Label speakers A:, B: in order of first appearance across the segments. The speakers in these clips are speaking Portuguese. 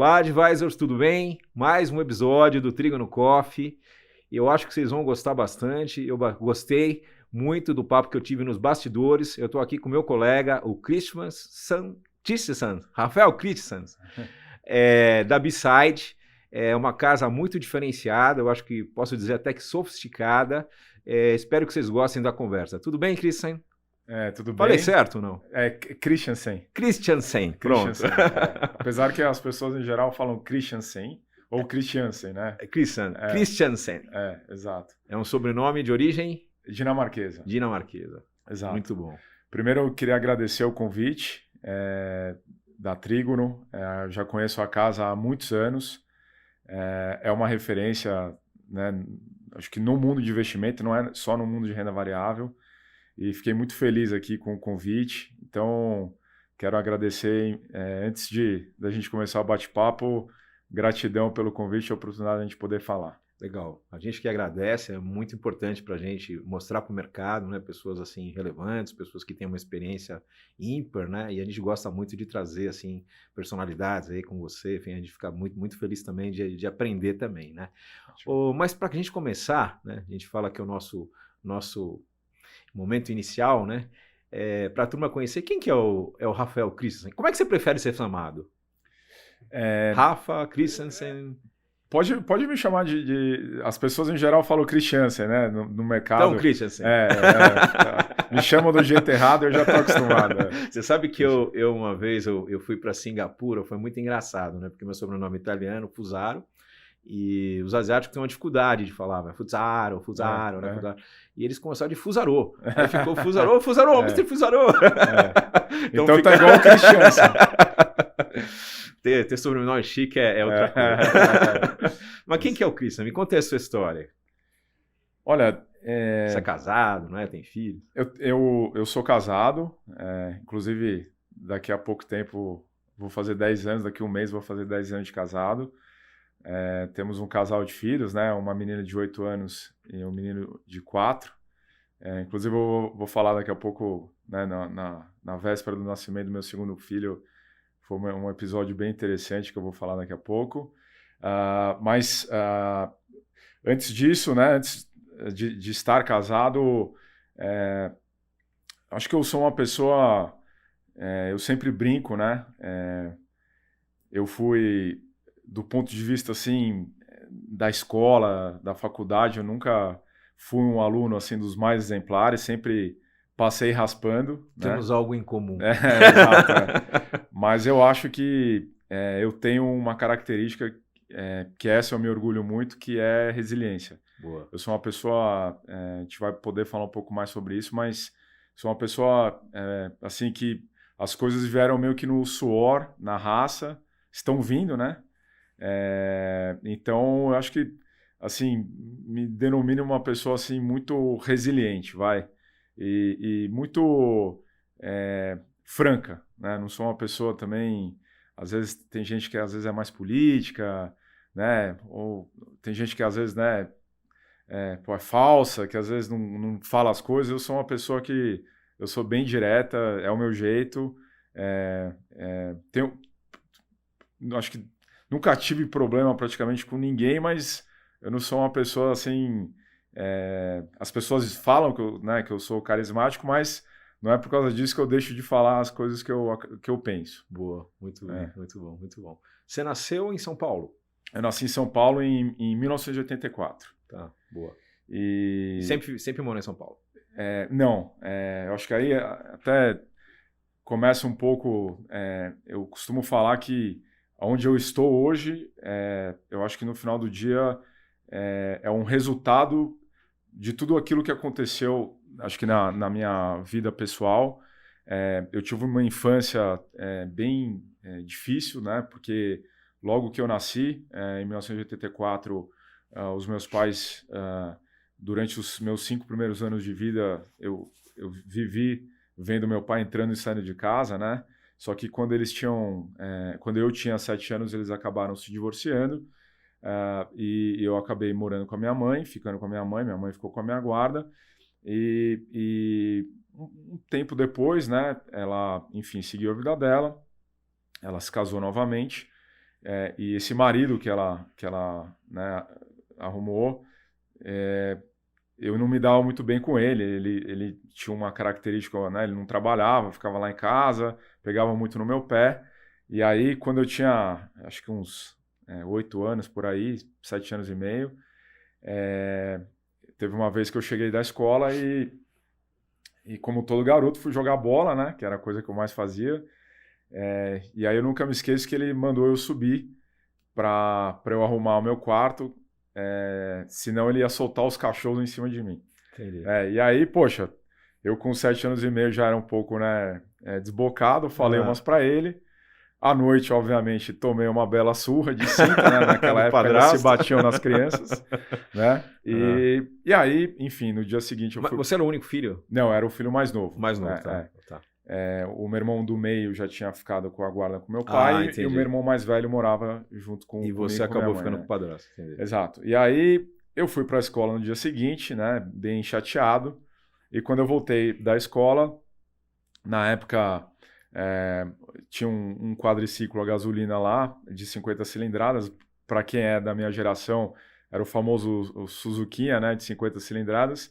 A: Olá, advisors, tudo bem? Mais um episódio do Trigo no Coffee. Eu acho que vocês vão gostar bastante. Eu gostei muito do papo que eu tive nos bastidores. Eu estou aqui com meu colega, o Rafael Christensen, da B-Side. É uma casa muito diferenciada, eu acho que posso dizer até que sofisticada. Espero que vocês gostem da conversa. Tudo bem, Christensen?
B: Tudo bem.
A: Falei certo ou não?
B: Christensen.
A: Christensen, pronto.
B: Christensen, apesar que as pessoas em geral falam Christensen ou Christiansen, né?
A: Christensen.
B: Exato.
A: É um sobrenome de origem?
B: Dinamarquesa.
A: Exato. Muito bom.
B: Primeiro eu queria agradecer o convite da Trígono. Já conheço a casa há muitos anos. É uma referência, né, acho que no mundo de investimento, não é só no mundo de renda variável. E fiquei muito feliz aqui com o convite. Então, quero agradecer, antes da gente começar o bate-papo, gratidão pelo convite e a oportunidade de a gente poder falar.
A: Legal. A gente que agradece, é muito importante para a gente mostrar para o mercado, né, pessoas assim relevantes, pessoas que têm uma experiência ímpar, né, e a gente gosta muito de trazer assim personalidades aí com você, enfim, a gente fica muito, muito feliz também de aprender também, né. Mas para a gente começar, né, a gente fala que é o nosso momento inicial, né, para a turma conhecer, quem que é o Rafael Christensen? Como é que você prefere ser chamado? Rafa Christensen?
B: Pode me chamar as pessoas em geral falam Christiansen, né, no mercado.
A: Então, Christensen.
B: Me chamam do jeito errado, eu já estou acostumado.
A: Você sabe que eu uma vez eu fui para Singapura, foi muito engraçado, né, porque meu sobrenome é italiano, Fusaro, e os asiáticos têm uma dificuldade de falar, né? Fusaro, né? Fusaro. E eles começaram de Fusarô. Aí ficou Fusarô, Mr. Fusarô.
B: Então tá igual o Christiansen.
A: Ter sobrenome chique é outra coisa. Mas quem que é o Christian? Me conta a sua história.
B: Olha...
A: Você é casado, não é? Tem filho?
B: Eu sou casado. Inclusive, daqui a pouco tempo, vou fazer 10 anos. Daqui a um mês vou fazer 10 anos de casado. Temos um casal de filhos, né? Uma menina de 8 anos e um menino de 4. Inclusive, eu vou falar daqui a pouco, né, na véspera do nascimento do meu segundo filho. Foi um episódio bem interessante que eu vou falar daqui a pouco. Mas antes disso, né, antes de estar casado, acho que eu sou uma pessoa... eu sempre brinco, né? Eu fui... Do ponto de vista, assim, da escola, da faculdade, eu nunca fui um aluno, assim, dos mais exemplares, sempre passei raspando.
A: Temos, né, algo em comum.
B: Exato. Mas eu acho que eu tenho uma característica que essa eu me orgulho muito, que é resiliência.
A: Boa.
B: Eu sou uma pessoa, a gente vai poder falar um pouco mais sobre isso, mas sou uma pessoa, assim, que as coisas vieram meio que no suor, na raça, estão vindo, né? Então, eu acho que, assim, me denomino uma pessoa, assim, muito resiliente, e muito franca, né? Não sou uma pessoa também... Às vezes, tem gente que às vezes é mais política, né? Ou tem gente que às vezes, né, é falsa, que às vezes não fala as coisas. Eu sou uma pessoa que... Eu sou bem direta, é o meu jeito. Acho que nunca tive problema praticamente com ninguém, mas eu não sou uma pessoa assim... as pessoas falam que eu sou carismático, mas não é por causa disso que eu deixo de falar as coisas que eu penso.
A: Boa, muito bem, muito bom, muito bom. Você nasceu em São Paulo?
B: Eu nasci em São Paulo em 1984.
A: Tá, boa.
B: E...
A: Sempre morou em São Paulo?
B: Não, eu acho que aí até começa um pouco... eu costumo falar que onde eu estou hoje, eu acho que no final do dia é um resultado de tudo aquilo que aconteceu, acho que na minha vida pessoal. Eu tive uma infância bem difícil, né? Porque logo que eu nasci, em 1984, os meus pais, durante os meus 5 primeiros anos de vida, eu vivi vendo meu pai entrando e saindo de casa, né? Só que quando eu tinha 7 anos, eles acabaram se divorciando, e eu acabei morando com a minha mãe, ficando com a minha mãe ficou com a minha guarda, e um tempo depois, né, ela, enfim, seguiu a vida dela, ela se casou novamente, E esse marido que ela né, arrumou, eu não me dava muito bem com ele. Ele tinha uma característica, né, ele não trabalhava, ficava lá em casa, pegava muito no meu pé. E aí, quando eu tinha, acho que uns 8 anos por aí, 7 anos e meio, teve uma vez que eu cheguei da escola e como todo garoto, fui jogar bola, né, que era a coisa que eu mais fazia. E aí eu nunca me esqueço que ele mandou eu subir para eu arrumar o meu quarto, senão ele ia soltar os cachorros em cima de mim.
A: Entendi.
B: E aí, poxa, eu com 7 anos e meio já era um pouco, né, desbocado, falei umas para ele. À noite, obviamente, tomei uma bela surra de cinta, né? Naquela época ainda se batiam nas crianças, né? E aí, enfim, no dia seguinte eu fui...
A: Mas você era o único filho?
B: Não, era o filho mais novo.
A: Mais novo, tá.
B: O meu irmão do meio já tinha ficado com a guarda com meu pai e o meu irmão mais velho morava junto com
A: E você acabou ficando com o padrasto. Entendi.
B: Exato. E aí eu fui para a escola no dia seguinte, né? Bem chateado. E quando eu voltei da escola, na época tinha um quadriciclo a gasolina lá de 50 cilindradas. Para quem é da minha geração, era o famoso o Suzuki, né? De 50 cilindradas.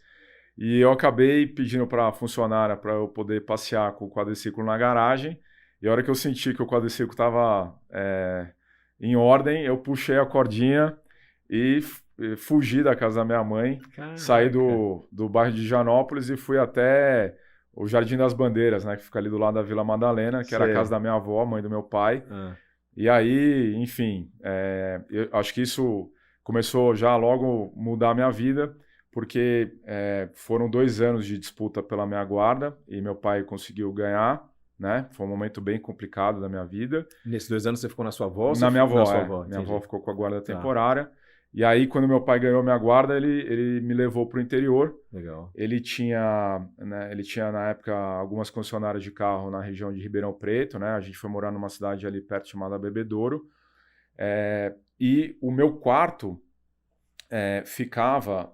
B: E eu acabei pedindo para a funcionária para eu poder passear com o quadriciclo na garagem. E a hora que eu senti que o quadriciclo estava em ordem, eu puxei a cordinha e fugi da casa da minha mãe. Caraca. Saí do bairro de Higienópolis e fui até o Jardim das Bandeiras, né, que fica ali do lado da Vila Madalena, que era a casa da minha avó, mãe do meu pai. E aí, enfim, eu acho que isso começou já logo mudar a minha vida, porque foram 2 anos de disputa pela minha guarda e meu pai conseguiu ganhar, né? Foi um momento bem complicado da minha vida.
A: Nesses 2 anos você ficou na sua avó?
B: Na minha avó, Minha avó ficou com a guarda temporária. E aí, quando meu pai ganhou minha guarda, ele me levou para o interior.
A: Legal.
B: Ele tinha, na época, algumas concessionárias de carro na região de Ribeirão Preto, né? A gente foi morar numa cidade ali perto chamada Bebedouro. E o meu quarto ficava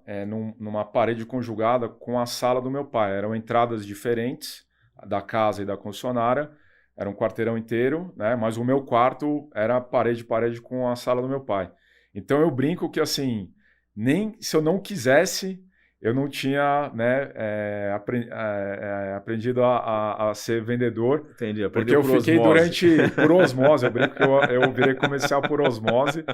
B: numa parede conjugada com a sala do meu pai. Eram entradas diferentes da casa e da concessionária. Era um quarteirão inteiro, né? Mas o meu quarto era parede com a sala do meu pai. Então eu brinco que, assim, nem se eu não quisesse, eu não tinha, né, aprendido a ser vendedor.
A: Entendi,
B: porque eu fiquei por osmose, eu brinco que eu virei comercial por osmose.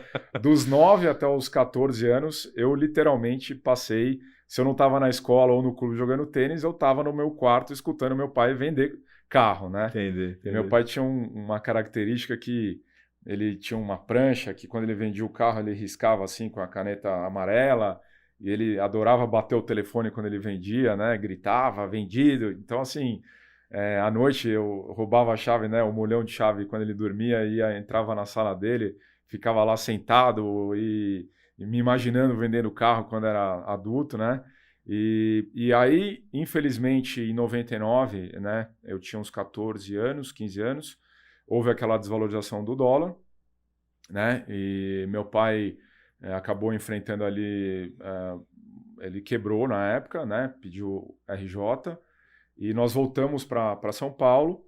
B: Dos 9 até os 14 anos, eu literalmente passei, se eu não estava na escola ou no clube jogando tênis, eu estava no meu quarto escutando meu pai vender carro, né?
A: Entendi.
B: Meu pai tinha uma característica que ele tinha uma prancha que quando ele vendia o carro ele riscava assim com a caneta amarela e ele adorava bater o telefone quando ele vendia, né? Gritava, vendido. Então, assim, à noite eu roubava a chave, né? O molhão de chave quando ele dormia e entrava na sala dele, ficava lá sentado e me imaginando vendendo o carro quando era adulto, né? E aí, infelizmente, em 99, né? Eu tinha uns 14 anos, 15 anos, houve aquela desvalorização do dólar, né? E meu pai acabou enfrentando ali, ele quebrou na época, né? Pediu RJ e nós voltamos para São Paulo.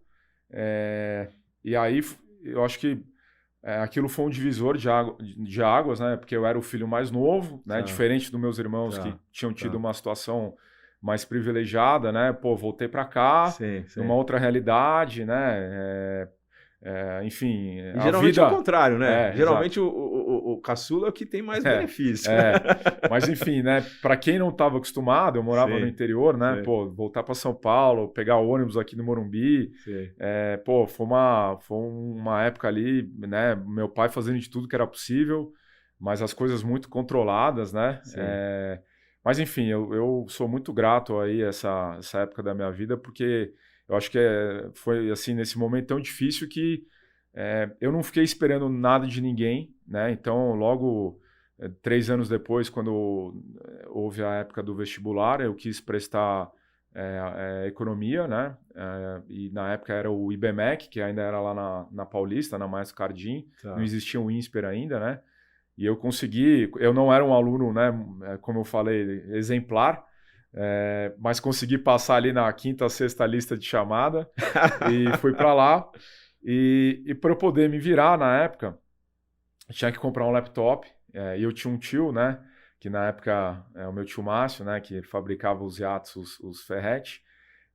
B: E aí eu acho que aquilo foi um divisor de águas, né? Porque eu era o filho mais novo, né? Diferente dos meus irmãos que tinham tido uma situação mais privilegiada, né? Pô, voltei para cá, numa outra realidade, né? Enfim,
A: e geralmente
B: vida...
A: é o contrário, né? Geralmente o caçula é o que tem mais benefício.
B: Mas enfim, né? Para quem não estava acostumado, eu morava no interior, né? Pô, voltar para São Paulo, pegar ônibus aqui no Morumbi, pô, foi uma época ali, né? Meu pai fazendo de tudo que era possível, mas as coisas muito controladas, né? Mas enfim, eu sou muito grato aí essa época da minha vida, porque eu acho que foi assim, nesse momento tão difícil que eu não fiquei esperando nada de ninguém, né? Então, logo 3 anos depois, quando houve a época do vestibular, eu quis prestar economia, né? E na época era o IBMEC, que ainda era lá na Paulista, na Maestro Cardim, não existia o INSPER ainda, né? E eu consegui, eu não era um aluno, né? Como eu falei, exemplar, mas consegui passar ali na 5ª, 6ª lista de chamada e fui para lá. E para eu poder me virar na época, tinha que comprar um laptop, e eu tinha um tio, né, que na época é o meu tio Márcio, né, que fabricava os iates, os Ferretti,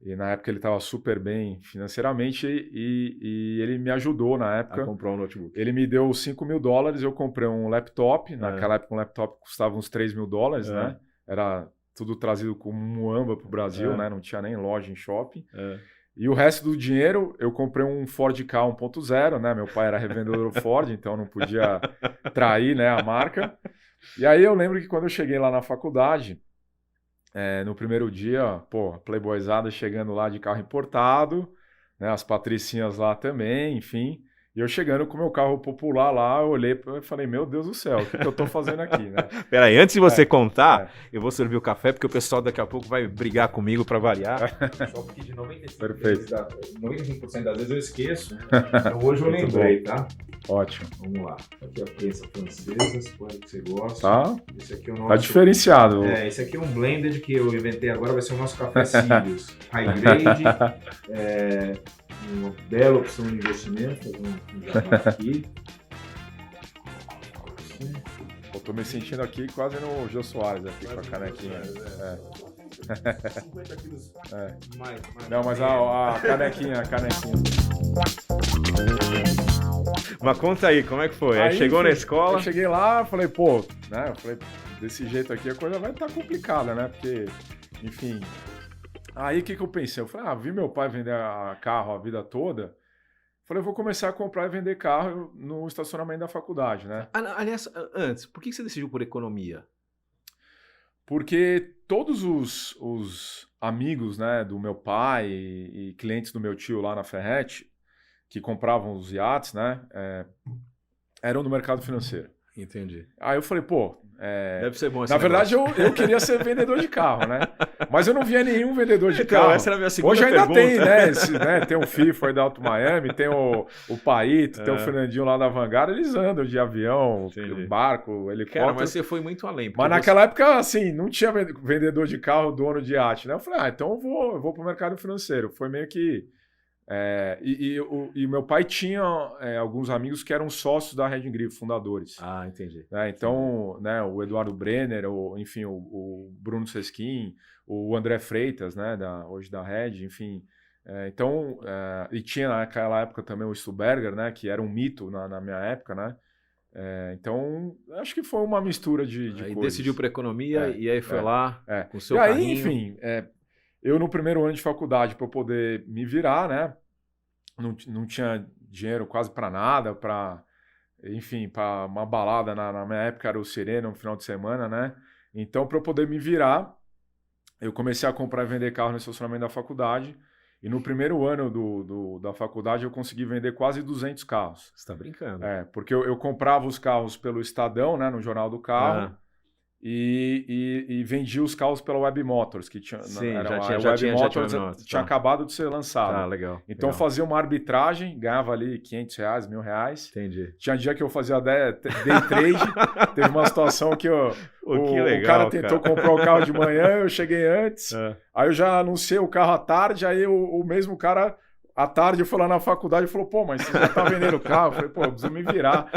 B: e na época ele estava super bem financeiramente e ele me ajudou na época.
A: A comprar um notebook.
B: Ele me deu $5.000, eu comprei um laptop, naquela época um laptop custava uns $3.000, né, era tudo trazido com muamba para o Brasil, né, não tinha nem loja em shopping. E o resto do dinheiro, eu comprei um Ford Ka 1.0, né? Meu pai era revendedor Ford, então não podia trair, né, a marca. E aí eu lembro que quando eu cheguei lá na faculdade, no primeiro dia, pô, a playboyzada chegando lá de carro importado, né, as patricinhas lá também, enfim. E eu chegando com o meu carro popular lá, eu olhei e falei, meu Deus do céu, o que eu tô fazendo aqui, né?
A: Peraí, antes de você contar, eu vou servir o café, porque o pessoal daqui a pouco vai brigar comigo para variar. Só porque de 95% das vezes eu esqueço. Então hoje eu lembrei, tá?
B: Ótimo.
A: Vamos lá. Aqui é a prensa francesa, suponho que você gosta.
B: Tá.
A: Esse aqui é o nosso...
B: Tá diferenciado.
A: Esse aqui é um blended que eu inventei agora, vai ser o nosso café Sirius. High grade, uma bela opção de investimento. Fazer um jabá aqui.
B: Eu tô me sentindo aqui quase no Jô Soares aqui com a canequinha.
A: 50 quilos mais.
B: Não, mas a canequinha.
A: Mas conta aí, como é que foi? Aí chegou na escola?
B: Eu cheguei lá, falei, pô, né? Eu falei, desse jeito aqui a coisa vai estar complicada, né? Porque, enfim. Aí o que eu pensei? Eu falei, vi meu pai vender carro a vida toda. Falei, eu vou começar a comprar e vender carro no estacionamento da faculdade, né?
A: Aliás, antes, por que você decidiu por economia?
B: Porque todos os amigos, né, do meu pai e clientes do meu tio lá na Ferretti, que compravam os iates, né, eram do mercado financeiro.
A: Entendi.
B: Aí eu falei, pô...
A: Deve ser bom esse
B: Na verdade, eu queria ser vendedor de carro, né? Mas eu não via nenhum vendedor de carro.
A: Essa era a minha segunda
B: Hoje ainda
A: pergunta.
B: tem, né? Tem o FIFO aí da Alto Miami, tem o Paito, tem o Fernandinho lá da Vanguard, eles andam de avião, barco, helicóptero.
A: Cara, mas você foi muito além.
B: Mas naquela época, assim, não tinha vendedor de carro, dono de iate, né? Eu falei, então eu vou pro mercado financeiro. Foi meio que... E meu pai tinha alguns amigos que eram sócios da Red Grifo, fundadores.
A: Entendi.
B: Então, né, o Eduardo Brenner, enfim, o Bruno Sesquim, o André Freitas, né, hoje da Red, enfim. Então, e tinha naquela época também o Stuberger, né, que era um mito na minha época, né? Então, acho que foi uma mistura de coisas.
A: E decidiu para economia e aí foi lá com o seu
B: carrinho.
A: E aí,
B: enfim... Eu, no primeiro ano de faculdade, para poder me virar, né? Não tinha dinheiro quase para nada, enfim, para uma balada. Na minha época era o Serena, no final de semana, né? Então, para eu poder me virar, eu comecei a comprar e vender carro no estacionamento da faculdade. E no primeiro ano da faculdade, eu consegui vender quase 200 carros.
A: Você está brincando.
B: Porque eu comprava os carros pelo Estadão, né? No Jornal do Carro. E vendia os carros pela Web Motors, que tinha, tinha acabado de ser lançado.
A: Legal.
B: Então fazia uma arbitragem, ganhava ali R$500, R$1.000.
A: Entendi.
B: Tinha dia que eu fazia day trade. Teve uma situação que o cara tentou comprar o carro de manhã, eu cheguei antes. Aí eu já anunciei o carro à tarde, aí o mesmo cara... À tarde eu fui lá na faculdade e falou, pô, mas você já tá vendendo o carro? Eu falei, pô, eu preciso me virar.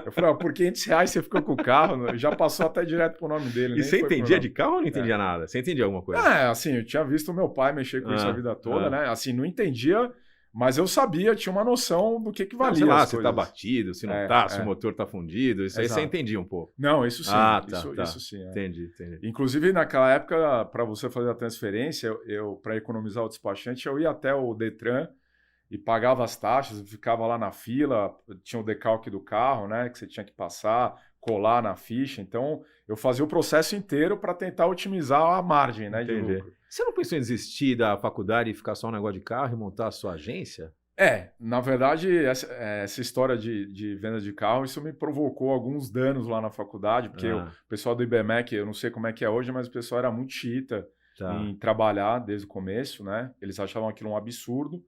B: Eu falei, por R$500 você ficou com o carro? Já passou até direto pro nome dele.
A: E você entendia de carro ou não entendia nada? Você entendia alguma coisa?
B: Assim, eu tinha visto o meu pai mexer com isso a vida toda, né? Assim, não entendia, mas eu sabia, tinha uma noção do que valia.
A: Sei lá, se tá batido, se não tá, se o motor tá fundido, isso aí você entendia um pouco.
B: Não, isso sim. Isso sim.
A: Entendi.
B: Inclusive, naquela época, para você fazer a transferência, para economizar o despachante, eu ia até o Detran e pagava as taxas, ficava lá na fila, tinha o decalque do carro, né, que você tinha que passar, colar na ficha. Então, eu fazia o processo inteiro para tentar otimizar a margem, né, de lucro.
A: Você não pensou em desistir da faculdade e ficar só um negócio de carro e montar a sua agência?
B: Na verdade, essa história de venda de carro, isso me provocou alguns danos lá na faculdade, porque o pessoal do IBMEC, eu não sei como é que é hoje, mas o pessoal era muito xiita em trabalhar desde o começo, né? Eles achavam aquilo um absurdo.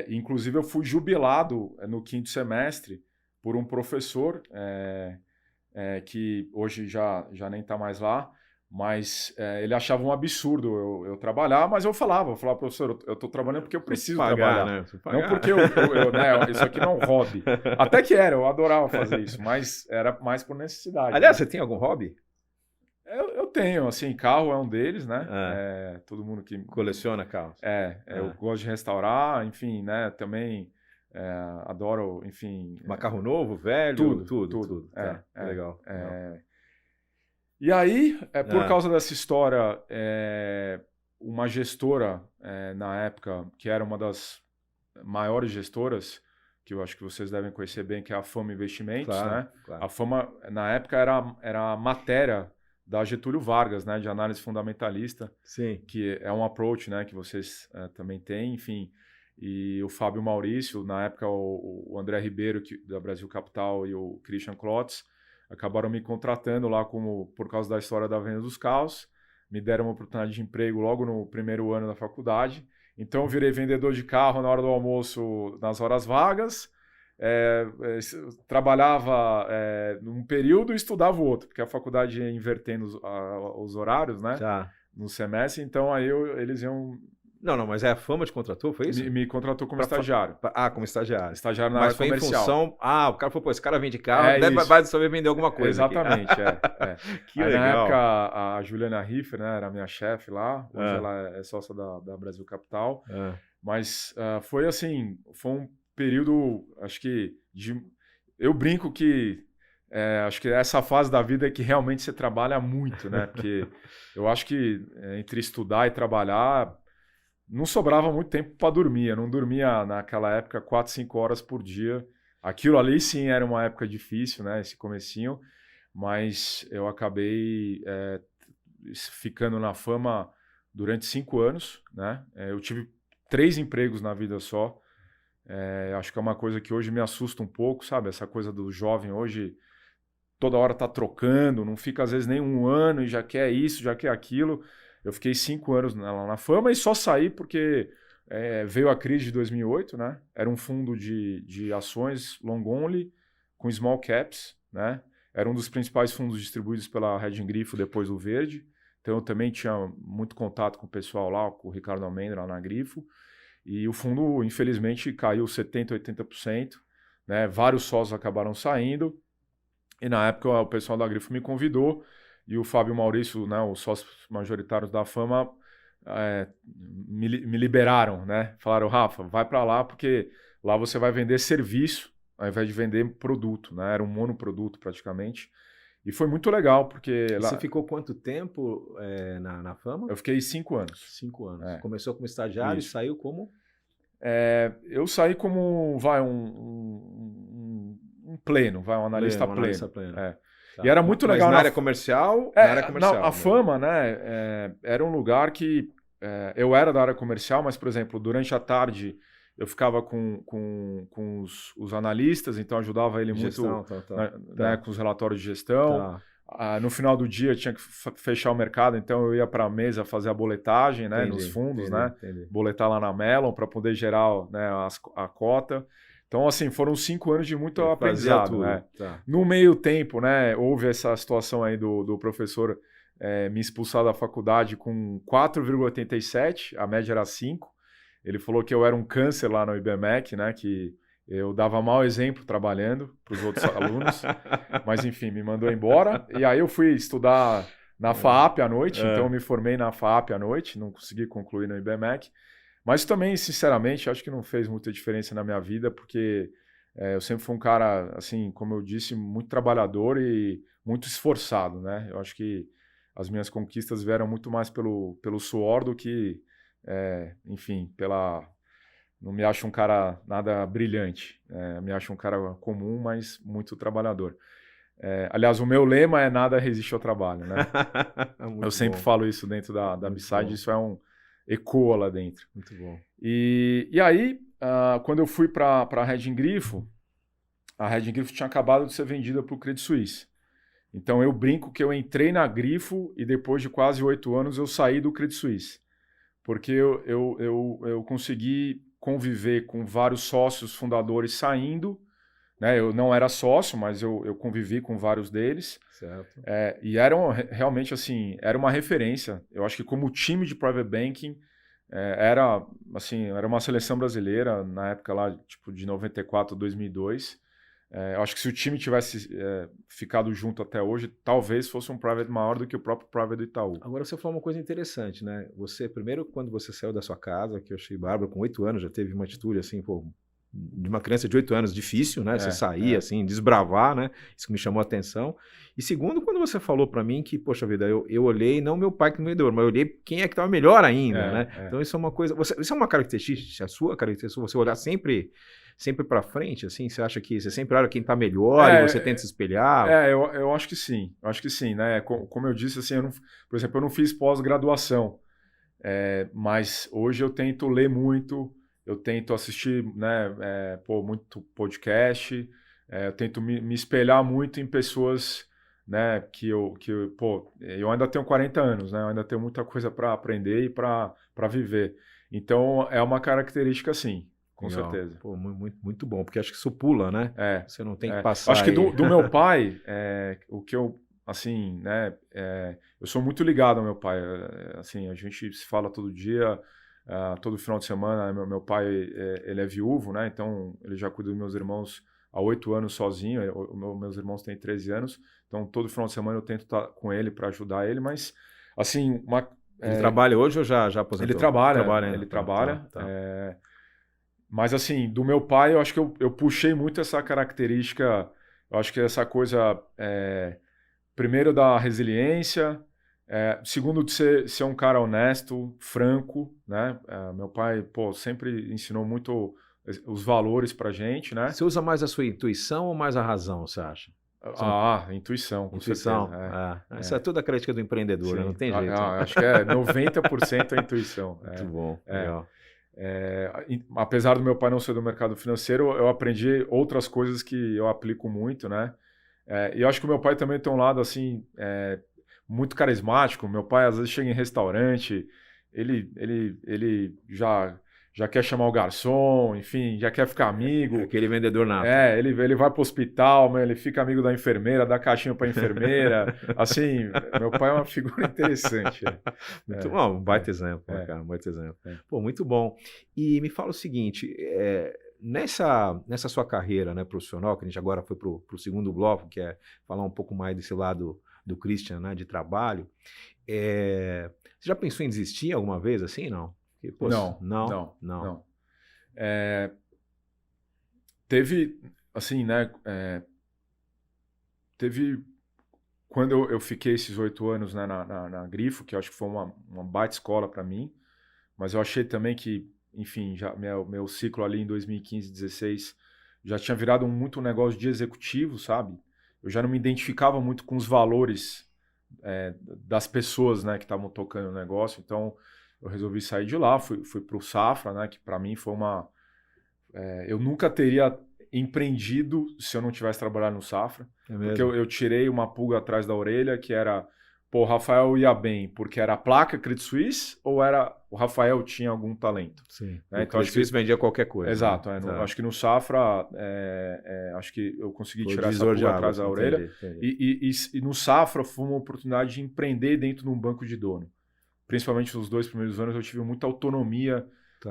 B: Inclusive, eu fui jubilado no 5º semestre por um professor que hoje já nem está mais lá, Mas ele achava um absurdo eu trabalhar, mas eu falava, professor, eu estou trabalhando porque eu preciso trabalhar.
A: Né?
B: Não porque né, isso aqui não é um hobby. Até que eu adorava fazer isso, mas era mais por necessidade.
A: Aliás,
B: né?
A: Você tem algum hobby?
B: Eu tenho, assim, carro é um deles, né? Todo mundo que...
A: Coleciona carros.
B: Eu gosto de restaurar, enfim, né? Também adoro, enfim...
A: Mas carro novo, velho? Tudo. Tá, legal.
B: E aí, por causa dessa história, uma gestora, na época, que era uma das maiores gestoras, que eu acho que vocês devem conhecer bem, que é a Fama Investimentos, né?
A: Claro.
B: A Fama, na época, era a matéria da Getúlio Vargas, né? De análise fundamentalista.
A: Sim.
B: Que é um approach, né? Que vocês também têm, enfim. E o Fábio Maurício, na época, o André Ribeiro, da Brasil Capital, e o Christian Klotz, acabaram me contratando lá por causa da história da venda dos carros. Me deram uma oportunidade de emprego logo no primeiro ano da faculdade. Então, eu virei vendedor de carro na hora do almoço, nas horas vagas. Trabalhava num período e estudava o outro, porque a faculdade ia invertendo os horários, né?
A: Tá.
B: No semestre. Então, aí eles iam...
A: Não, mas a Fama te contratou, foi isso?
B: Me contratou como estagiário.
A: Como estagiário.
B: Estagiário na área comercial.
A: Mas foi em função... o cara falou, esse cara vende carro, vai saber vender alguma coisa.
B: Exatamente,
A: Que
B: aí,
A: legal.
B: Na época, a Juliana Riffer, né, era minha chefe lá, hoje ela é sócia da Brasil Capital. Mas foi assim, foi um período, acho que... Eu brinco que... acho que essa fase da vida é que realmente você trabalha muito, né? Porque eu acho que entre estudar e trabalhar... Não sobrava muito tempo para dormir. Eu não dormia naquela época 4, 5 horas por dia. Aquilo ali sim era uma época difícil, né? Esse comecinho. Mas eu acabei ficando na Fama durante 5 anos, né? Eu tive 3 empregos na vida só. Acho que é uma coisa que hoje me assusta um pouco, sabe? Essa coisa do jovem hoje toda hora tá trocando, não fica às vezes nem um ano e já quer isso, já quer aquilo. Eu fiquei 5 anos lá na Fama e só saí porque veio a crise de 2008, né? Era um fundo de ações long only com small caps, né? Era um dos principais fundos distribuídos pela Reding Grifo depois do Verde. Então eu também tinha muito contato com o pessoal lá, com o Ricardo Almendra lá na Grifo. E o fundo, infelizmente, caiu 70%, 80%. Né? Vários sócios acabaram saindo. E na época o pessoal da Grifo me convidou. E o Fábio Maurício, né, os sócios majoritários da Fama, me liberaram, né? Falaram, Rafa, vai para lá porque lá você vai vender serviço ao invés de vender produto, né? Era um monoproduto praticamente. E foi muito legal porque...
A: Você ficou quanto tempo na Fama?
B: Eu fiquei 5 anos.
A: 5 anos. Começou como estagiário e saiu como?
B: Eu saí como, um pleno, um analista pleno. Tá. E era muito legal.
A: Mas na área comercial?
B: A Fama, né? Era um lugar que... eu era da área comercial, mas, por exemplo, durante a tarde eu ficava com os analistas, então ajudava ele muito né, com os relatórios de gestão. No final do dia tinha que fechar o mercado, então eu ia para a mesa fazer a boletagem, né, nos fundos, né? Boletar lá na Mellon para poder gerar, né, a cota. Então, assim, foram 5 anos de muito aprendizado. Né? No meio tempo, né, houve essa situação aí do professor me expulsar da faculdade com 4,87, a média era 5. Ele falou que eu era um câncer lá no IBMEC, né, que eu dava mau exemplo trabalhando para os outros alunos. Mas, enfim, me mandou embora. E aí eu fui estudar na FAAP à noite, então eu me formei na FAAP à noite, não consegui concluir no IBMEC. Mas também, sinceramente, acho que não fez muita diferença na minha vida, porque eu sempre fui um cara, assim, como eu disse, muito trabalhador e muito esforçado, né? Eu acho que as minhas conquistas vieram muito mais pelo suor do que, enfim, não me acho um cara nada brilhante. Me acho um cara comum, mas muito trabalhador. Aliás, o meu lema é nada resiste ao trabalho, né? Eu sempre falo isso dentro da B-Side, isso ecoa lá dentro.
A: Muito bom.
B: E aí, quando eu fui para a Reding Grifo, a Reding Grifo tinha acabado de ser vendida para o Credit Suisse. Então eu brinco que eu entrei na Grifo e depois de quase 8 anos eu saí do Credit Suisse. Porque eu consegui conviver com vários sócios fundadores saindo, né? Eu não era sócio, mas eu convivi com vários deles.
A: Certo.
B: E eram realmente assim, era uma referência. Eu acho que como time de private banking era uma seleção brasileira na época lá, tipo de 94 a 2002. Eu acho que se o time tivesse ficado junto até hoje, talvez fosse um private maior do que o próprio private do Itaú.
A: Agora você falou uma coisa interessante, né? Você, primeiro, quando você saiu da sua casa, que eu achei bárbaro, com 8 anos, já teve uma atitude assim, pô, de uma criança de 8 anos, difícil, né? Você sair, assim, desbravar, né? Isso que me chamou a atenção. E segundo, quando você falou para mim que, poxa vida, eu olhei, não meu pai que no vendedor, mas eu olhei quem é que estava melhor ainda, né? Então isso é uma coisa, isso é uma característica, a sua característica, você olhar sempre para frente, assim, você acha que você sempre olha quem está melhor e você tenta se espelhar?
B: Eu acho que sim, né? Como eu disse, assim, por exemplo, eu não fiz pós-graduação, mas hoje eu tento ler muito, eu tento assistir, né, muito podcast, eu tento me espelhar muito em pessoas, né, que eu ainda tenho 40 anos, né, eu ainda tenho muita coisa para aprender e para viver. Então, é uma característica, sim, com certeza.
A: Pô, muito bom, porque acho que isso pula, né? Você não tem que passar.
B: Acho que do meu pai, o que eu, assim, né, eu sou muito ligado ao meu pai. Assim, a gente se fala todo dia. Todo final de semana, meu pai ele é viúvo, né? Então ele já cuida dos meus irmãos há 8 anos sozinho. Meus irmãos têm 13 anos, então todo final de semana eu tento estar com ele para ajudar ele. Mas assim,
A: ele trabalha hoje ou já aposentou?
B: Ele trabalha.
A: Tá.
B: Mas assim, do meu pai, eu acho que eu puxei muito essa característica. Eu acho que essa coisa, primeiro da resiliência. Segundo, de ser um cara honesto, franco, né? Meu pai, sempre ensinou muito os valores pra gente, né?
A: Você usa mais a sua intuição ou mais a razão, você acha?
B: Intuição, com
A: intuição,
B: certeza.
A: Essa é toda a crítica do empreendedor, né? Não tem jeito.
B: Acho que 90% é intuição.
A: Muito bom, legal.
B: Apesar do meu pai não ser do mercado financeiro, eu aprendi outras coisas que eu aplico muito, né? E eu acho que o meu pai também tem um lado, assim, muito carismático. Meu pai às vezes chega em restaurante, ele já quer chamar o garçom, enfim, já quer ficar amigo.
A: Aquele vendedor nato.
B: Ele vai pro hospital, ele fica amigo da enfermeira, dá caixinha pra enfermeira. Assim, meu pai é uma figura interessante.
A: Muito bom, um baita exemplo, cara, um baita exemplo. Pô, muito bom. E me fala o seguinte, nessa sua carreira, né, profissional, que a gente agora foi pro segundo bloco, que é falar um pouco mais desse lado do Christian, né, de trabalho, você já pensou em desistir alguma vez assim, não? Porque, pô, não.
B: Teve, assim, né, quando eu fiquei esses 8 anos, né, na Grifo, que eu acho que foi uma baita escola para mim, mas eu achei também que, enfim, já meu ciclo ali em 2015, 2016, já tinha virado muito um negócio de executivo, sabe? Eu já não me identificava muito com os valores das pessoas, né, que estavam tocando o negócio. Então, eu resolvi sair de lá, fui para o Safra, né, que para mim foi eu nunca teria empreendido se eu não tivesse trabalhado no Safra. Porque eu tirei uma pulga atrás da orelha, que era, o Rafael ia bem porque era a placa Credit Suisse ou era o Rafael tinha algum talento?
A: Sim.
B: Né?
A: Então, acho que isso vendia qualquer coisa.
B: Exato.
A: Né?
B: Acho que no Safra, acho que eu consegui tirar essa pulga atrás da orelha.
A: Entendi.
B: E no Safra foi uma oportunidade de empreender dentro de um banco de dono. Principalmente nos 2 primeiros anos eu tive muita autonomia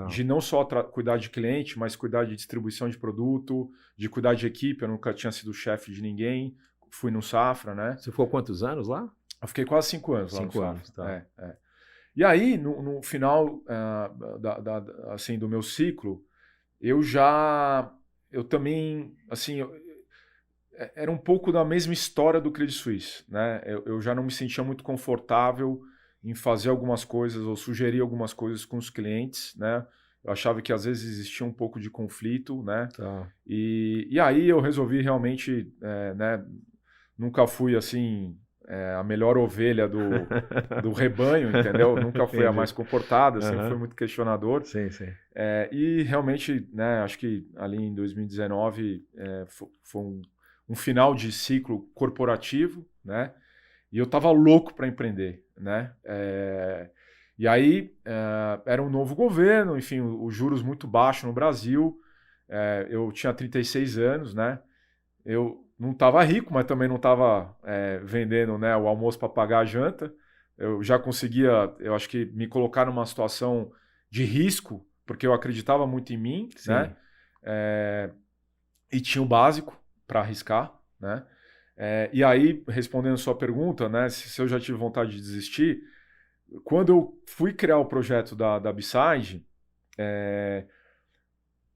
B: de não só cuidar de cliente, mas cuidar de distribuição de produto, de cuidar de equipe. Eu nunca tinha sido chefe de ninguém. Fui no Safra, né?
A: Você ficou quantos anos lá?
B: Eu fiquei quase 5 anos lá
A: 5 anos,
B: tá. E aí, no final assim, do meu ciclo, eu também, assim, era um pouco da mesma história do Credit Suisse, né? Eu já não me sentia muito confortável em fazer algumas coisas ou sugerir algumas coisas com os clientes, né? Eu achava que às vezes existia um pouco de conflito, né?
A: Tá.
B: E aí eu resolvi realmente, né? Nunca fui assim a melhor ovelha do rebanho, entendeu? Nunca fui a mais comportada, sempre fui muito questionador.
A: Sim.
B: E realmente, né? Acho que ali em 2019 foi um final de ciclo corporativo, né? E eu estava louco para empreender, né? E aí era um novo governo, enfim, os juros muito baixos no Brasil. Eu tinha 36 anos, né? eu não estava rico, mas também não estava vendendo, né, o almoço para pagar a janta. Eu já conseguia, eu acho que me colocar numa situação de risco, porque eu acreditava muito em mim, né? E tinha o básico para arriscar, né? E aí, respondendo a sua pergunta, né, se eu já tive vontade de desistir, quando eu fui criar o projeto da B-Side,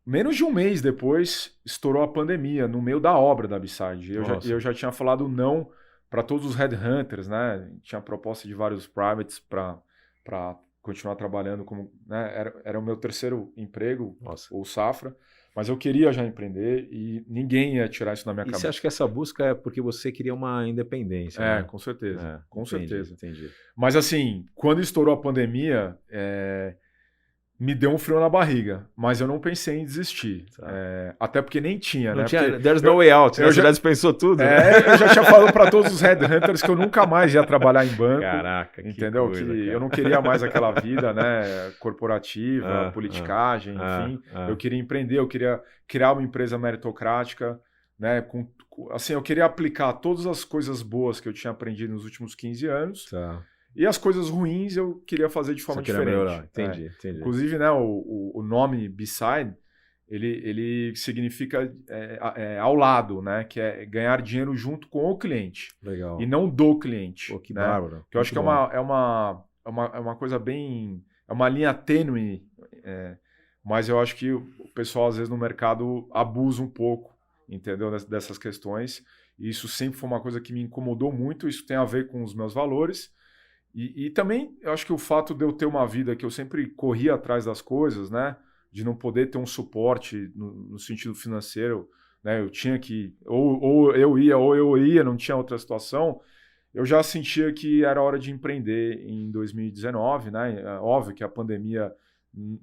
B: menos de um mês depois, estourou a pandemia no meio da obra da B-Side. Eu já tinha falado não para todos os headhunters, né? Tinha proposta de vários privates para continuar trabalhando como, né? Era o meu terceiro emprego, o Safra, mas eu queria já empreender e ninguém ia tirar isso da minha cabeça.
A: E você acha que essa busca é porque você queria uma independência? Né?
B: Com certeza, com
A: entendi,
B: certeza.
A: Entendi.
B: Mas assim, quando estourou a pandemia, me deu um frio na barriga, mas eu não pensei em desistir. Até porque nem tinha,
A: não
B: né?
A: Tinha,
B: porque
A: there's no way out, né? Você já dispensou tudo, né?
B: Eu já tinha falado para todos os headhunters que eu nunca mais ia trabalhar em banco.
A: Caraca,
B: entendeu?
A: Que coisa,
B: que eu não queria mais aquela vida, né, corporativa, politicagem, enfim. Eu queria empreender, eu queria criar uma empresa meritocrática, né? Assim, eu queria aplicar todas as coisas boas que eu tinha aprendido nos últimos 15 anos. E as coisas ruins eu queria fazer de forma diferente.
A: Melhorar. Entendi.
B: Inclusive, né, o nome B-Side, ele significa ao lado, né? Que é ganhar dinheiro junto com o cliente.
A: Legal.
B: E não do cliente.
A: Pô, que
B: né?
A: bárbaro.
B: Que eu acho que é uma coisa bem... É uma linha tênue, mas eu acho que o pessoal, às vezes, no mercado abusa um pouco, entendeu? Dessas questões. E isso sempre foi uma coisa que me incomodou muito. Isso tem a ver com os meus valores. E também, eu acho que o fato de eu ter uma vida que eu sempre corria atrás das coisas, né? De não poder ter um suporte no sentido financeiro, né? Eu tinha que... Ou eu ia, não tinha outra situação. Eu já sentia que era hora de empreender em 2019, né? Óbvio que a pandemia,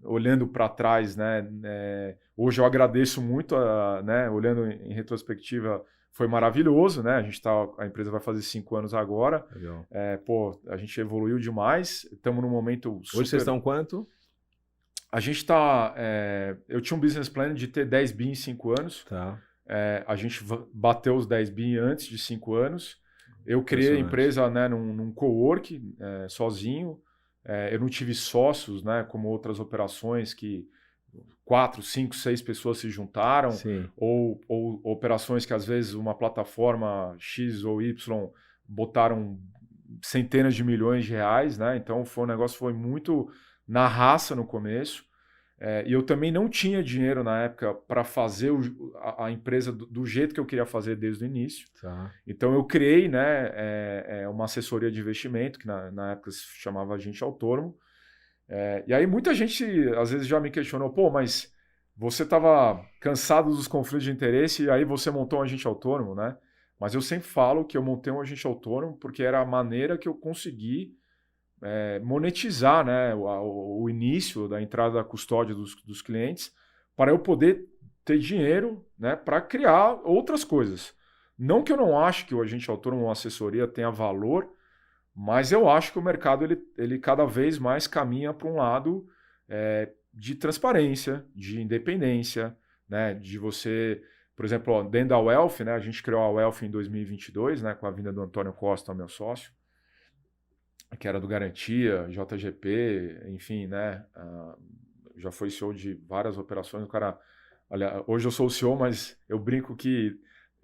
B: olhando para trás, né? Hoje eu agradeço muito, né? Olhando em retrospectiva, foi maravilhoso, né? A empresa vai fazer 5 anos agora.
A: Legal.
B: A gente evoluiu demais. Estamos num momento super...
A: Hoje vocês estão quanto?
B: A gente está... eu tinha um business plan de ter 10 bi em 5 anos.
A: Tá.
B: A gente bateu os 10 bi antes de 5 anos. Eu criei a empresa, né, num co-work, sozinho. Eu não tive sócios, né, como outras operações que 4, 5, 6 pessoas se juntaram, ou operações que às vezes uma plataforma X ou Y botaram centenas de milhões de reais, né? Então foi um negócio que foi muito na raça no começo. E eu também não tinha dinheiro na época para fazer a empresa do jeito que eu queria fazer desde o início. Então eu criei, né, uma assessoria de investimento, que na época se chamava Agente Autônomo. E aí muita gente às vezes já me questionou, pô, mas você estava cansado dos conflitos de interesse e aí você montou um agente autônomo, né? Mas eu sempre falo que eu montei um agente autônomo porque era a maneira que eu consegui monetizar, né, o início da entrada da custódia dos clientes para eu poder ter dinheiro, né, para criar outras coisas. Não que eu não ache que o agente autônomo ou assessoria tenha valor, mas eu acho que o mercado ele cada vez mais caminha para um lado de transparência, de independência, né? De você, por exemplo, dentro da Wealth, né? A gente criou a Wealth em 2022, né? Com a vinda do Antônio Costa, meu sócio, que era do Garantia, JGP, enfim, né? Já foi CEO de várias operações. O cara, olha, hoje eu sou o CEO, mas eu brinco que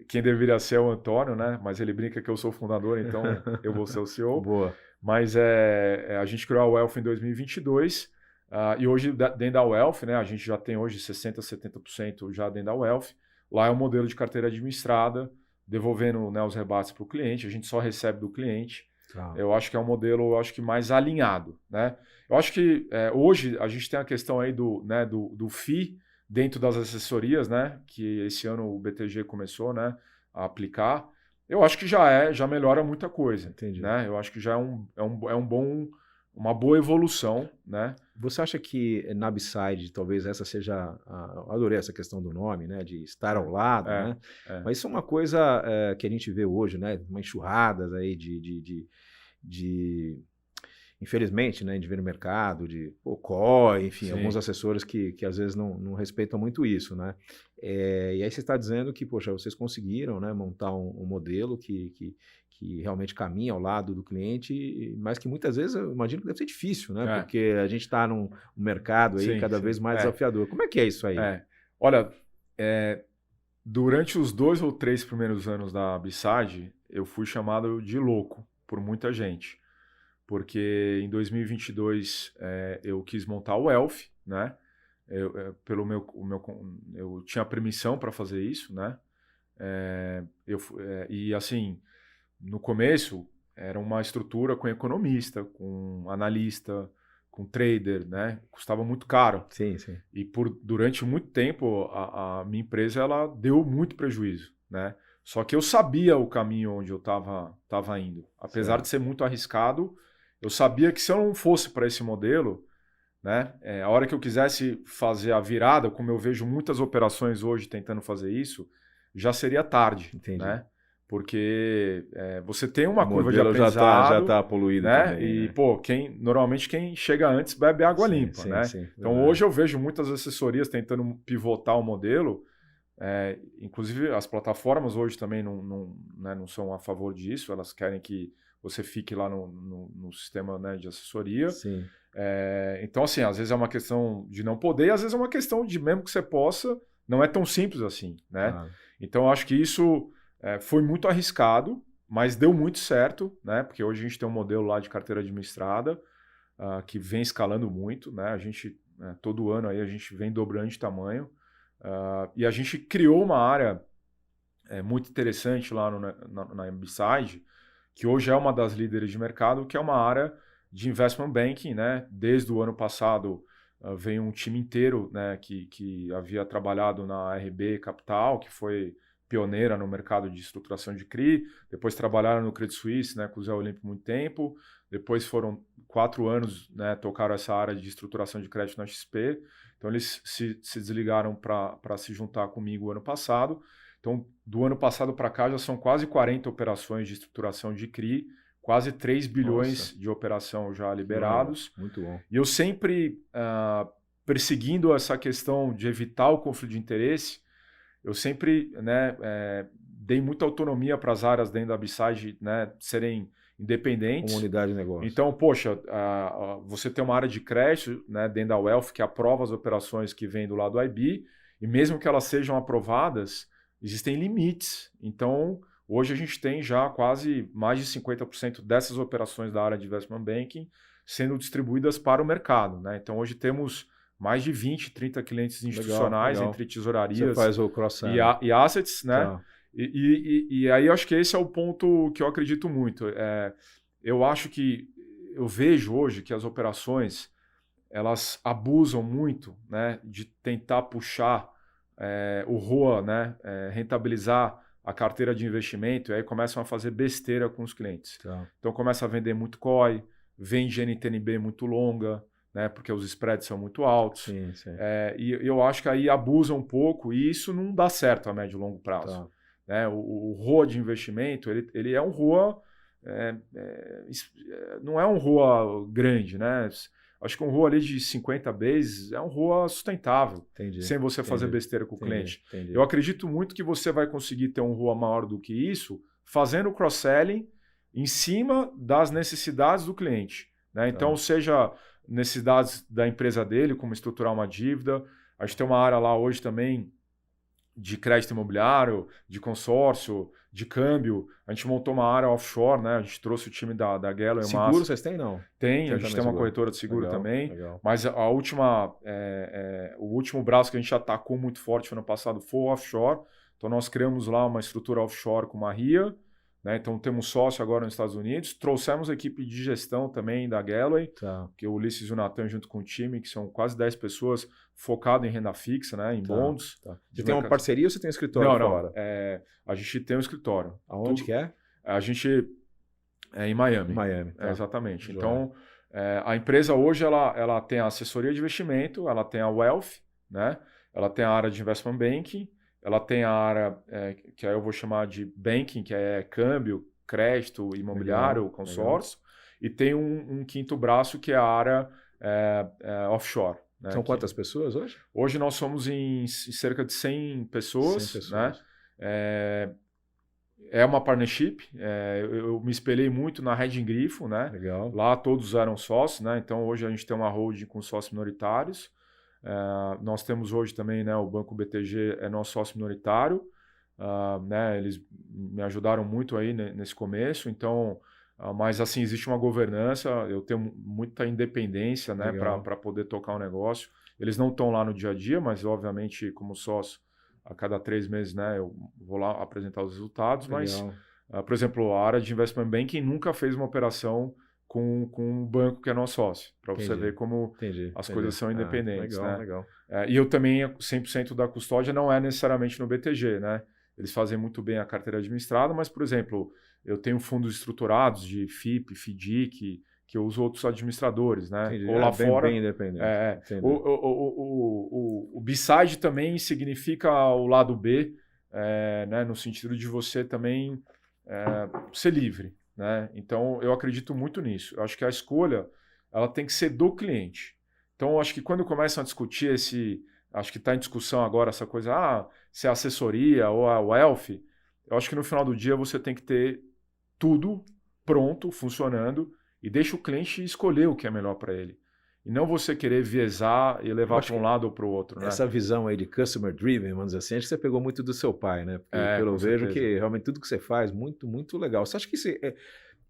B: quem deveria ser é o Antônio, né? Mas ele brinca que eu sou o fundador, então eu vou ser o CEO.
A: Boa.
B: Mas a gente criou a Wealth em 2022 e hoje dentro da Wealth, né? A gente já tem hoje 60%, 70% já dentro da Wealth. Lá é um modelo de carteira administrada, devolvendo, né, os rebates para o cliente. A gente só recebe do cliente. Eu acho que é um modelo, mais alinhado, né? Eu acho que hoje a gente tem a questão aí do FII, dentro das assessorias, né, que esse ano o BTG começou, né, a aplicar, eu acho que já melhora muita coisa.
A: Entendi.
B: Né? Eu acho que já uma boa evolução, né?
A: Você acha que na B-Side talvez essa seja... eu adorei essa questão do nome, né, de estar ao lado, né? Mas isso é uma coisa que a gente vê hoje, né, uma enxurrada aí de infelizmente, né, de ver no mercado, de COI, enfim,
B: Sim.
A: alguns assessores que às vezes não respeitam muito isso, né? E aí você está dizendo que, poxa, vocês conseguiram, né, montar um modelo que realmente caminha ao lado do cliente, mas que muitas vezes eu imagino que deve ser difícil, né? Porque a gente está num mercado aí
B: Sim,
A: cada
B: sim.
A: vez mais desafiador. Como é que é isso aí?
B: Olha, durante os 2 ou 3 primeiros anos da B-Side, eu fui chamado de louco por muita gente. Porque em 2022 eu quis montar o Elf, né? Eu tinha permissão para fazer isso, né? E assim, no começo era uma estrutura com economista, com analista, com trader, né? Custava muito caro.
A: Sim, sim.
B: E durante muito tempo a minha empresa ela deu muito prejuízo, né? Só que eu sabia o caminho onde eu estava indo. Apesar
A: Certo.
B: de ser muito arriscado, eu sabia que se eu não fosse para esse modelo, né? A hora que eu quisesse fazer a virada, como eu vejo muitas operações hoje tentando fazer isso, já seria tarde,
A: Entendi.
B: né? Porque você tem uma
A: O
B: curva de
A: modelo
B: aprendizado,
A: já tá poluído
B: né?
A: também,
B: E,
A: né?
B: pô, normalmente quem chega antes bebe água
A: Sim,
B: limpa,
A: sim,
B: né?
A: sim,
B: Então
A: verdade.
B: hoje eu vejo muitas assessorias tentando pivotar o modelo, inclusive as plataformas hoje também não são a favor disso, elas querem que você fique lá no sistema, né, de assessoria.
A: Sim.
B: Então, assim, às vezes é uma questão de não poder, às vezes é uma questão de mesmo que você possa, não é tão simples assim, né?
A: Claro.
B: Então, eu acho que isso foi muito arriscado, mas deu muito certo, né? Porque hoje a gente tem um modelo lá de carteira administrada que vem escalando muito, né? A gente, todo ano aí a gente vem dobrando de tamanho e a gente criou uma área muito interessante lá na B-Side, que hoje é uma das líderes de mercado, que é uma área de investment banking, né? Desde o ano passado veio um time inteiro, né, que havia trabalhado na RB Capital, que foi pioneira no mercado de estruturação de CRI, depois trabalharam no Credit Suisse, né, com o Zé Olímpio muito tempo, depois foram 4 anos, né, tocaram essa área de estruturação de crédito na XP, então eles se desligaram para se juntar comigo ano passado. Então, do ano passado para cá já são quase 40 operações de estruturação de CRI, quase 3 bilhões de operação já liberados.
A: Muito bom.
B: E eu sempre, perseguindo essa questão de evitar o conflito de interesse, eu sempre, né, dei muita autonomia para as áreas dentro da B-Side, né, serem independentes.
A: Uma unidade de negócio.
B: Então, poxa, você tem uma área de crédito, né, dentro da Wealth que aprova as operações que vêm do lado do IB, e mesmo que elas sejam aprovadas, existem limites. Então, hoje a gente tem já quase mais de 50% dessas operações da área de investment banking sendo distribuídas para o mercado, né? Então, hoje temos mais de 20, 30 clientes institucionais
A: legal.
B: entre tesourarias
A: Você faz o cross-selling.
B: e assets, né?
A: Tá.
B: E aí eu acho que esse é o ponto que eu acredito muito. Eu acho que eu vejo hoje que as operações elas abusam muito, né, de tentar puxar o ROA, né, rentabilizar a carteira de investimento, e aí começam a fazer besteira com os clientes.
A: Tá.
B: Então começa a vender muito COI, vende NTNB muito longa, né, porque os spreads são muito altos.
A: Sim, sim.
B: E eu acho que aí abusa um pouco e isso não dá certo a médio e longo prazo.
A: Tá.
B: Né? O ROA de investimento, ele é um ROA, não é um ROA grande, né? Acho que um ROA ali de 50 bases é um ROA sustentável,
A: Entendi.
B: sem você fazer besteira com o cliente.
A: Entendi.
B: Eu acredito muito que você vai conseguir ter um ROA maior do que isso, fazendo cross-selling em cima das necessidades do cliente. Né? Então, seja necessidades da empresa dele, como estruturar uma dívida. A gente tem uma área lá hoje também de crédito imobiliário, de consórcio, de câmbio. A gente montou uma área offshore, né? A gente trouxe o time da Galloway.
A: Seguro vocês têm, não?
B: Tem, a gente tem uma corretora de seguro
A: legal,
B: também.
A: Legal.
B: Mas o último braço que a gente atacou muito forte no ano passado foi o offshore. Então nós criamos lá uma estrutura offshore com uma RIA. Né? Então temos sócio agora nos Estados Unidos. Trouxemos a equipe de gestão também da Galloway, que é o Ulisses e o Natan junto com o time, que são quase 10 pessoas focado em renda fixa, né? Em bonds.
A: Você tem uma parceria ou você tem um escritório fora?
B: Não. A gente tem um escritório.
A: Aonde que é?
B: A gente é em Miami.
A: Miami.
B: Exatamente.
A: Joia.
B: Então, a empresa hoje ela tem a assessoria de investimento, ela tem a Wealth, né? Ela tem a área de investment banking, ela tem a área que aí eu vou chamar de banking, que é câmbio, crédito, imobiliário, consórcio. e tem um quinto braço que é a área offshore. Né?
A: São quantas pessoas hoje?
B: Hoje nós somos em cerca de 100 pessoas.
A: 100 pessoas.
B: Né? É uma partnership. Eu me espelhei muito na Rede Grifo, né?
A: Legal.
B: Lá todos eram sócios, né? Então hoje a gente tem uma holding com sócios minoritários. Nós temos hoje também, né, o Banco BTG é nosso sócio minoritário. Né? Eles me ajudaram muito aí nesse começo. Então, mas assim, existe uma governança. Eu tenho muita independência, né, para poder tocar o negócio. Eles não estão lá no dia a dia, mas obviamente como sócio a cada 3 meses, né, eu vou lá apresentar os resultados, mas, por exemplo, a área de Investment Banking nunca fez uma operação com um banco que é nosso sócio, para você ver como as coisas são independentes.
A: Legal.
B: E eu também, 100% da custódia não é necessariamente no BTG, né? Eles fazem muito bem a carteira administrada, mas, por exemplo, eu tenho fundos estruturados de FIP, FDIC, que eu uso outros administradores, né?
A: Entendi.
B: Ou lá fora.
A: Bem independente.
B: O B-side também significa o lado B, né? No sentido de você também ser livre, né? Então, eu acredito muito nisso. Eu acho que a escolha ela tem que ser do cliente. Então, eu acho que quando começam a discutir acho que está em discussão agora essa coisa, se é assessoria ou a wealth, eu acho que no final do dia você tem que ter tudo pronto, funcionando, e deixa o cliente escolher o que é melhor para ele. E não você querer viesar e levar para um lado ou para o outro. Né?
A: Essa visão aí de customer driven, vamos dizer assim, acho que você pegou muito do seu pai, né? Porque pelo vejo que realmente tudo que você faz, muito, muito legal. Você acha que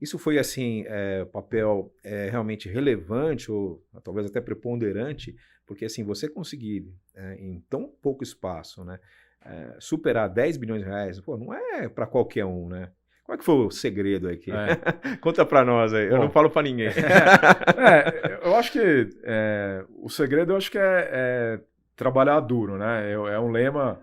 A: isso foi assim, papel realmente relevante ou talvez até preponderante? Porque assim, você conseguir em tão pouco espaço, né, superar 10 bilhões de reais, pô, não é para qualquer um, né? Qual é que foi o segredo aqui? Conta para nós aí. Bom, eu não falo para ninguém.
B: Eu acho que o segredo é trabalhar duro, né? É um lema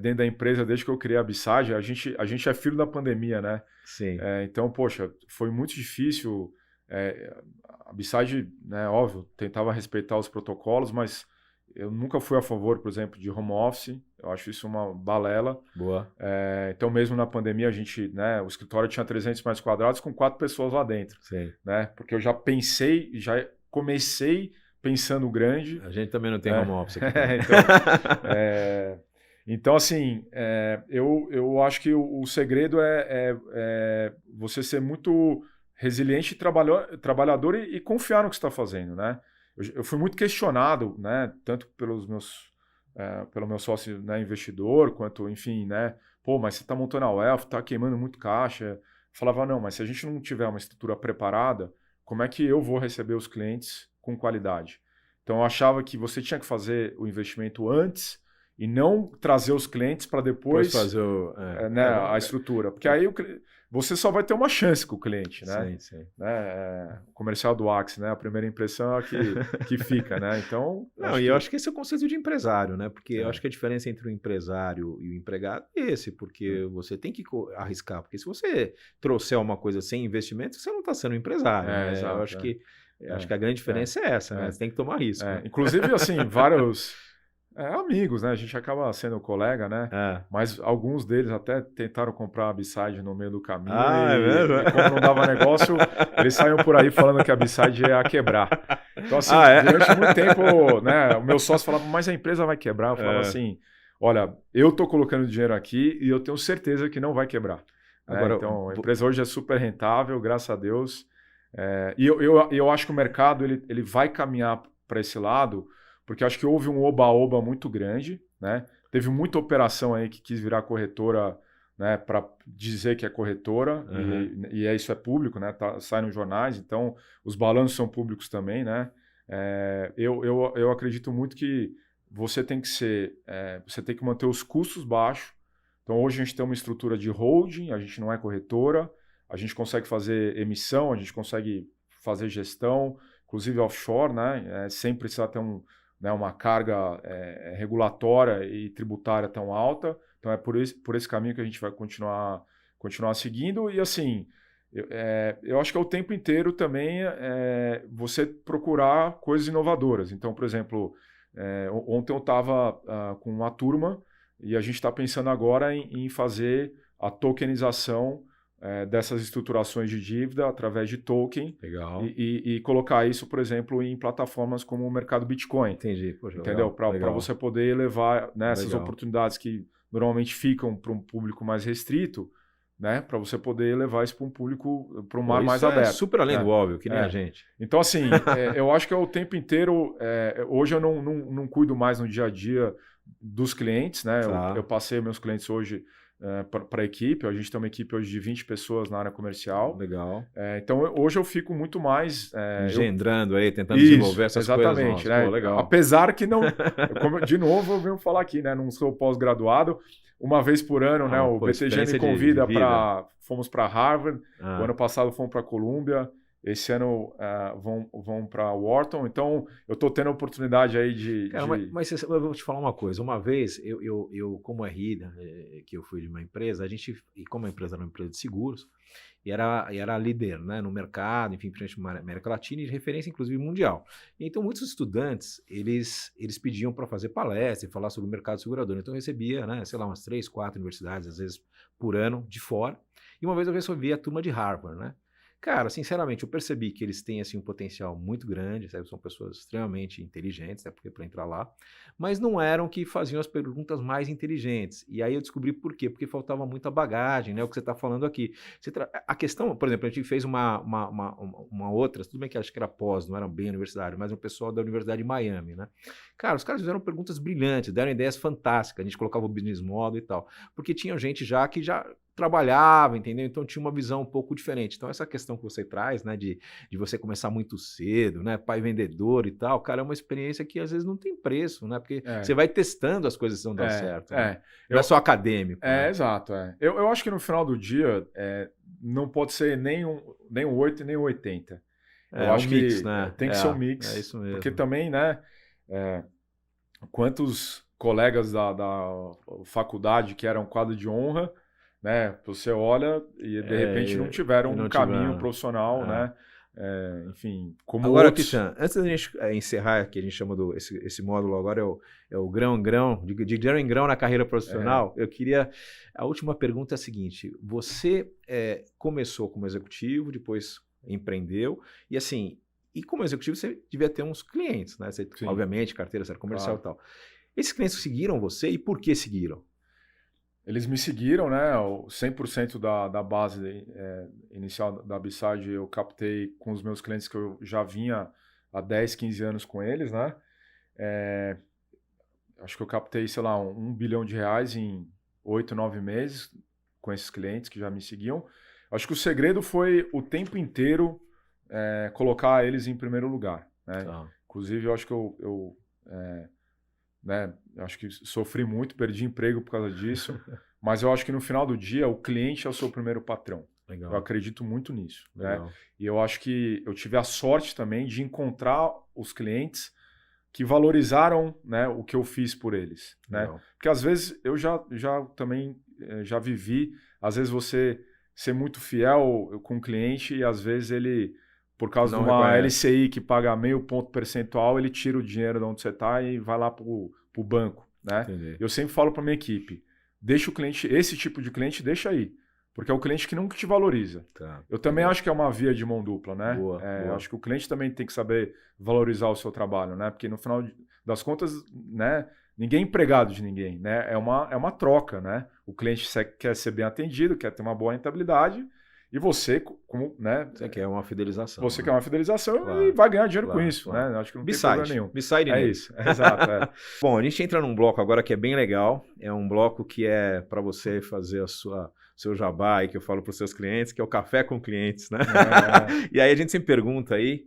B: dentro da empresa desde que eu criei a B-Side. A gente é filho da pandemia, né?
A: Sim.
B: Então, poxa, foi muito difícil. A B-Side, né, óbvio, tentava respeitar os protocolos, mas eu nunca fui a favor, por exemplo, de home office. Eu acho isso uma balela.
A: Boa.
B: Então, mesmo na pandemia, o escritório tinha 300 metros quadrados com 4 pessoas lá dentro.
A: Sim.
B: Né? Porque eu já comecei pensando grande.
A: A gente também não tem home office aqui.
B: Então, assim, eu acho que o segredo é você ser muito resiliente, trabalhador e confiar no que você está fazendo, né? Eu fui muito questionado, né? Tanto pelo meu sócio, né, investidor, quanto, enfim, né? Pô, mas você está montando a wealth, está queimando muito caixa. Eu falava, não, mas se a gente não tiver uma estrutura preparada, como é que eu vou receber os clientes com qualidade? Então, eu achava que você tinha que fazer o investimento antes e não trazer os clientes para depois
A: fazer
B: a estrutura. Porque aí você só vai ter uma chance com o cliente, né?
A: Sim.
B: O comercial do Axe, né? A primeira impressão é que fica, né? Então...
A: eu acho que esse é o conceito de empresário, né? Porque eu acho que a diferença entre o empresário e o empregado é esse, porque você tem que arriscar. Porque se você trouxer uma coisa sem investimento, você não está sendo empresário, né?
B: Exato,
A: eu acho que a grande diferença é essa, né? Você tem que tomar risco.
B: Inclusive, assim, vários... amigos, né? A gente acaba sendo colega, né? Mas alguns deles até tentaram comprar a B-Side no meio do caminho e como não dava negócio, eles saíam por aí falando que a B-Side ia quebrar. Então, assim, durante muito tempo, né? O meu sócio falava, mas a empresa vai quebrar. Eu falava assim, olha, eu tô colocando dinheiro aqui e eu tenho certeza que não vai quebrar. Agora, então, a empresa hoje é super rentável, graças a Deus. E eu acho que o mercado ele vai caminhar para esse lado, porque acho que houve um oba-oba muito grande, né? Teve muita operação aí que quis virar corretora, né, para dizer que é corretora, e isso é público, né? Sai nos jornais, então os balanços são públicos também, né? Eu acredito muito que você tem que manter os custos baixos. Então hoje a gente tem uma estrutura de holding, a gente não é corretora, a gente consegue fazer emissão, a gente consegue fazer gestão, inclusive offshore, né? Sem precisar ter uma carga regulatória e tributária tão alta. Então é por esse caminho que a gente vai continuar seguindo. E assim, eu acho que é o tempo inteiro também você procurar coisas inovadoras. Então, por exemplo, ontem eu estava com uma turma e a gente está pensando agora em fazer a tokenização dessas estruturações de dívida através de token.
A: Legal.
B: E colocar isso, por exemplo, em plataformas como o mercado Bitcoin.
A: Entendi. Poxa,
B: entendeu? Para você poder levar, né, essas oportunidades que normalmente ficam para um público mais restrito, né, para você poder levar isso para um público, para um mar mais aberto.
A: Super além do óbvio, que nem a gente.
B: Então, assim, eu acho que é o tempo inteiro. Hoje eu não cuido mais no dia a dia dos clientes, né? Eu passei meus clientes hoje para a equipe. A gente tem uma equipe hoje de 20 pessoas na área comercial.
A: Legal.
B: Então, hoje eu fico muito mais...
A: engendrando aí, tentando desenvolver essas
B: exatamente,
A: coisas.
B: Né?
A: Pô, legal.
B: Apesar que não... de novo, eu venho falar aqui, né? Não sou pós-graduado. Uma vez por ano, né? O BTG me convida para... Fomos para Harvard. O ano passado fomos para Columbia. Esse ano vão para Wharton. Então, eu estou tendo a oportunidade aí de...
A: Cara, mas eu vou te falar uma coisa. Uma vez, eu como RI, né, que eu fui de uma empresa, e como a empresa era uma empresa de seguros, e era líder, né, no mercado, enfim, principalmente na América Latina, e de referência, inclusive, mundial. E então, muitos estudantes, eles pediam para fazer palestra e falar sobre o mercado segurador. Então, eu recebia, né, sei lá, umas 3, 4 universidades, às vezes, por ano, de fora. E uma vez eu recebi a turma de Harvard, né? Cara, sinceramente, eu percebi que eles têm assim, um potencial muito grande, sabe? São pessoas extremamente inteligentes, né? Porque para entrar lá, mas não eram que faziam as perguntas mais inteligentes. E aí eu descobri por quê, porque faltava muita bagagem, né? O que você está falando aqui. A questão, por exemplo, a gente fez uma outra, tudo bem que acho que era pós, não era bem universitário, mas um pessoal da Universidade de Miami, né? Cara, os caras fizeram perguntas brilhantes, deram ideias fantásticas, a gente colocava o business model e tal, porque tinha gente que já trabalhava, entendeu? Então tinha uma visão um pouco diferente. Então essa questão que você traz, né, de você começar muito cedo, né, pai vendedor e tal, cara, é uma experiência que às vezes não tem preço, né, porque você vai testando as coisas que não dão certo. Né? Não é só acadêmico. Né?
B: Exato. Eu acho que no final do dia não pode ser nem um 8 nem um 80. Eu acho
A: mix,
B: que
A: né?
B: Tem que ser um mix.
A: É isso mesmo.
B: Porque também, né, quantos colegas da faculdade que eram quadro de honra, né? Você olha e de repente não tiveram um caminho profissional, né? Enfim, como
A: agora,
B: outros...
A: Cristian, antes da gente encerrar, que a gente chama esse módulo agora é o grão em grão, de grão em grão na carreira profissional, eu queria... A última pergunta é a seguinte, você começou como executivo, depois empreendeu, e assim, e como executivo você devia ter uns clientes, né? Você, obviamente, carteira, série comercial e tal. Esses clientes seguiram você e por que seguiram?
B: Eles me seguiram, né? 100% da base inicial da B-Side eu captei com os meus clientes que eu já vinha há 10, 15 anos com eles, né? Acho que eu captei, sei lá, R$1 bilhão em 8, 9 meses com esses clientes que já me seguiam. Acho que o segredo foi o tempo inteiro colocar eles em primeiro lugar, né? Inclusive, eu acho que né? Acho que sofri muito, perdi emprego por causa disso, mas eu acho que no final do dia o cliente é o seu primeiro patrão.
A: Legal.
B: Eu acredito muito nisso. Né? E eu acho que eu tive a sorte também de encontrar os clientes que valorizaram, né, o que eu fiz por eles. Né? Porque às vezes eu já também já vivi, às vezes você ser muito fiel com o cliente e às vezes ele... Por causa de uma LCI que paga meio ponto percentual, ele tira o dinheiro de onde você está e vai lá para o banco. Né? Eu sempre falo para minha equipe, deixa o cliente, esse tipo de cliente, deixa aí. Porque é o cliente que nunca te valoriza. Eu também acho que é uma via de mão dupla. Né? Boa. Eu acho que o cliente também tem que saber valorizar o seu trabalho. Né? Porque no final das contas, né, ninguém é empregado de ninguém. Né? É uma troca. Né? O cliente quer ser bem atendido, quer ter uma boa rentabilidade. E você, como, né?
A: Você quer uma fidelização.
B: Você quer uma fidelização e vai ganhar dinheiro com isso, né? Acho que não tem problema nenhum.
A: Isso, exato. Bom, a gente entra num bloco agora que é bem legal. É um bloco que é para você fazer seu jabá aí, que eu falo para os seus clientes, que é o café com clientes, né? E aí a gente sempre pergunta aí,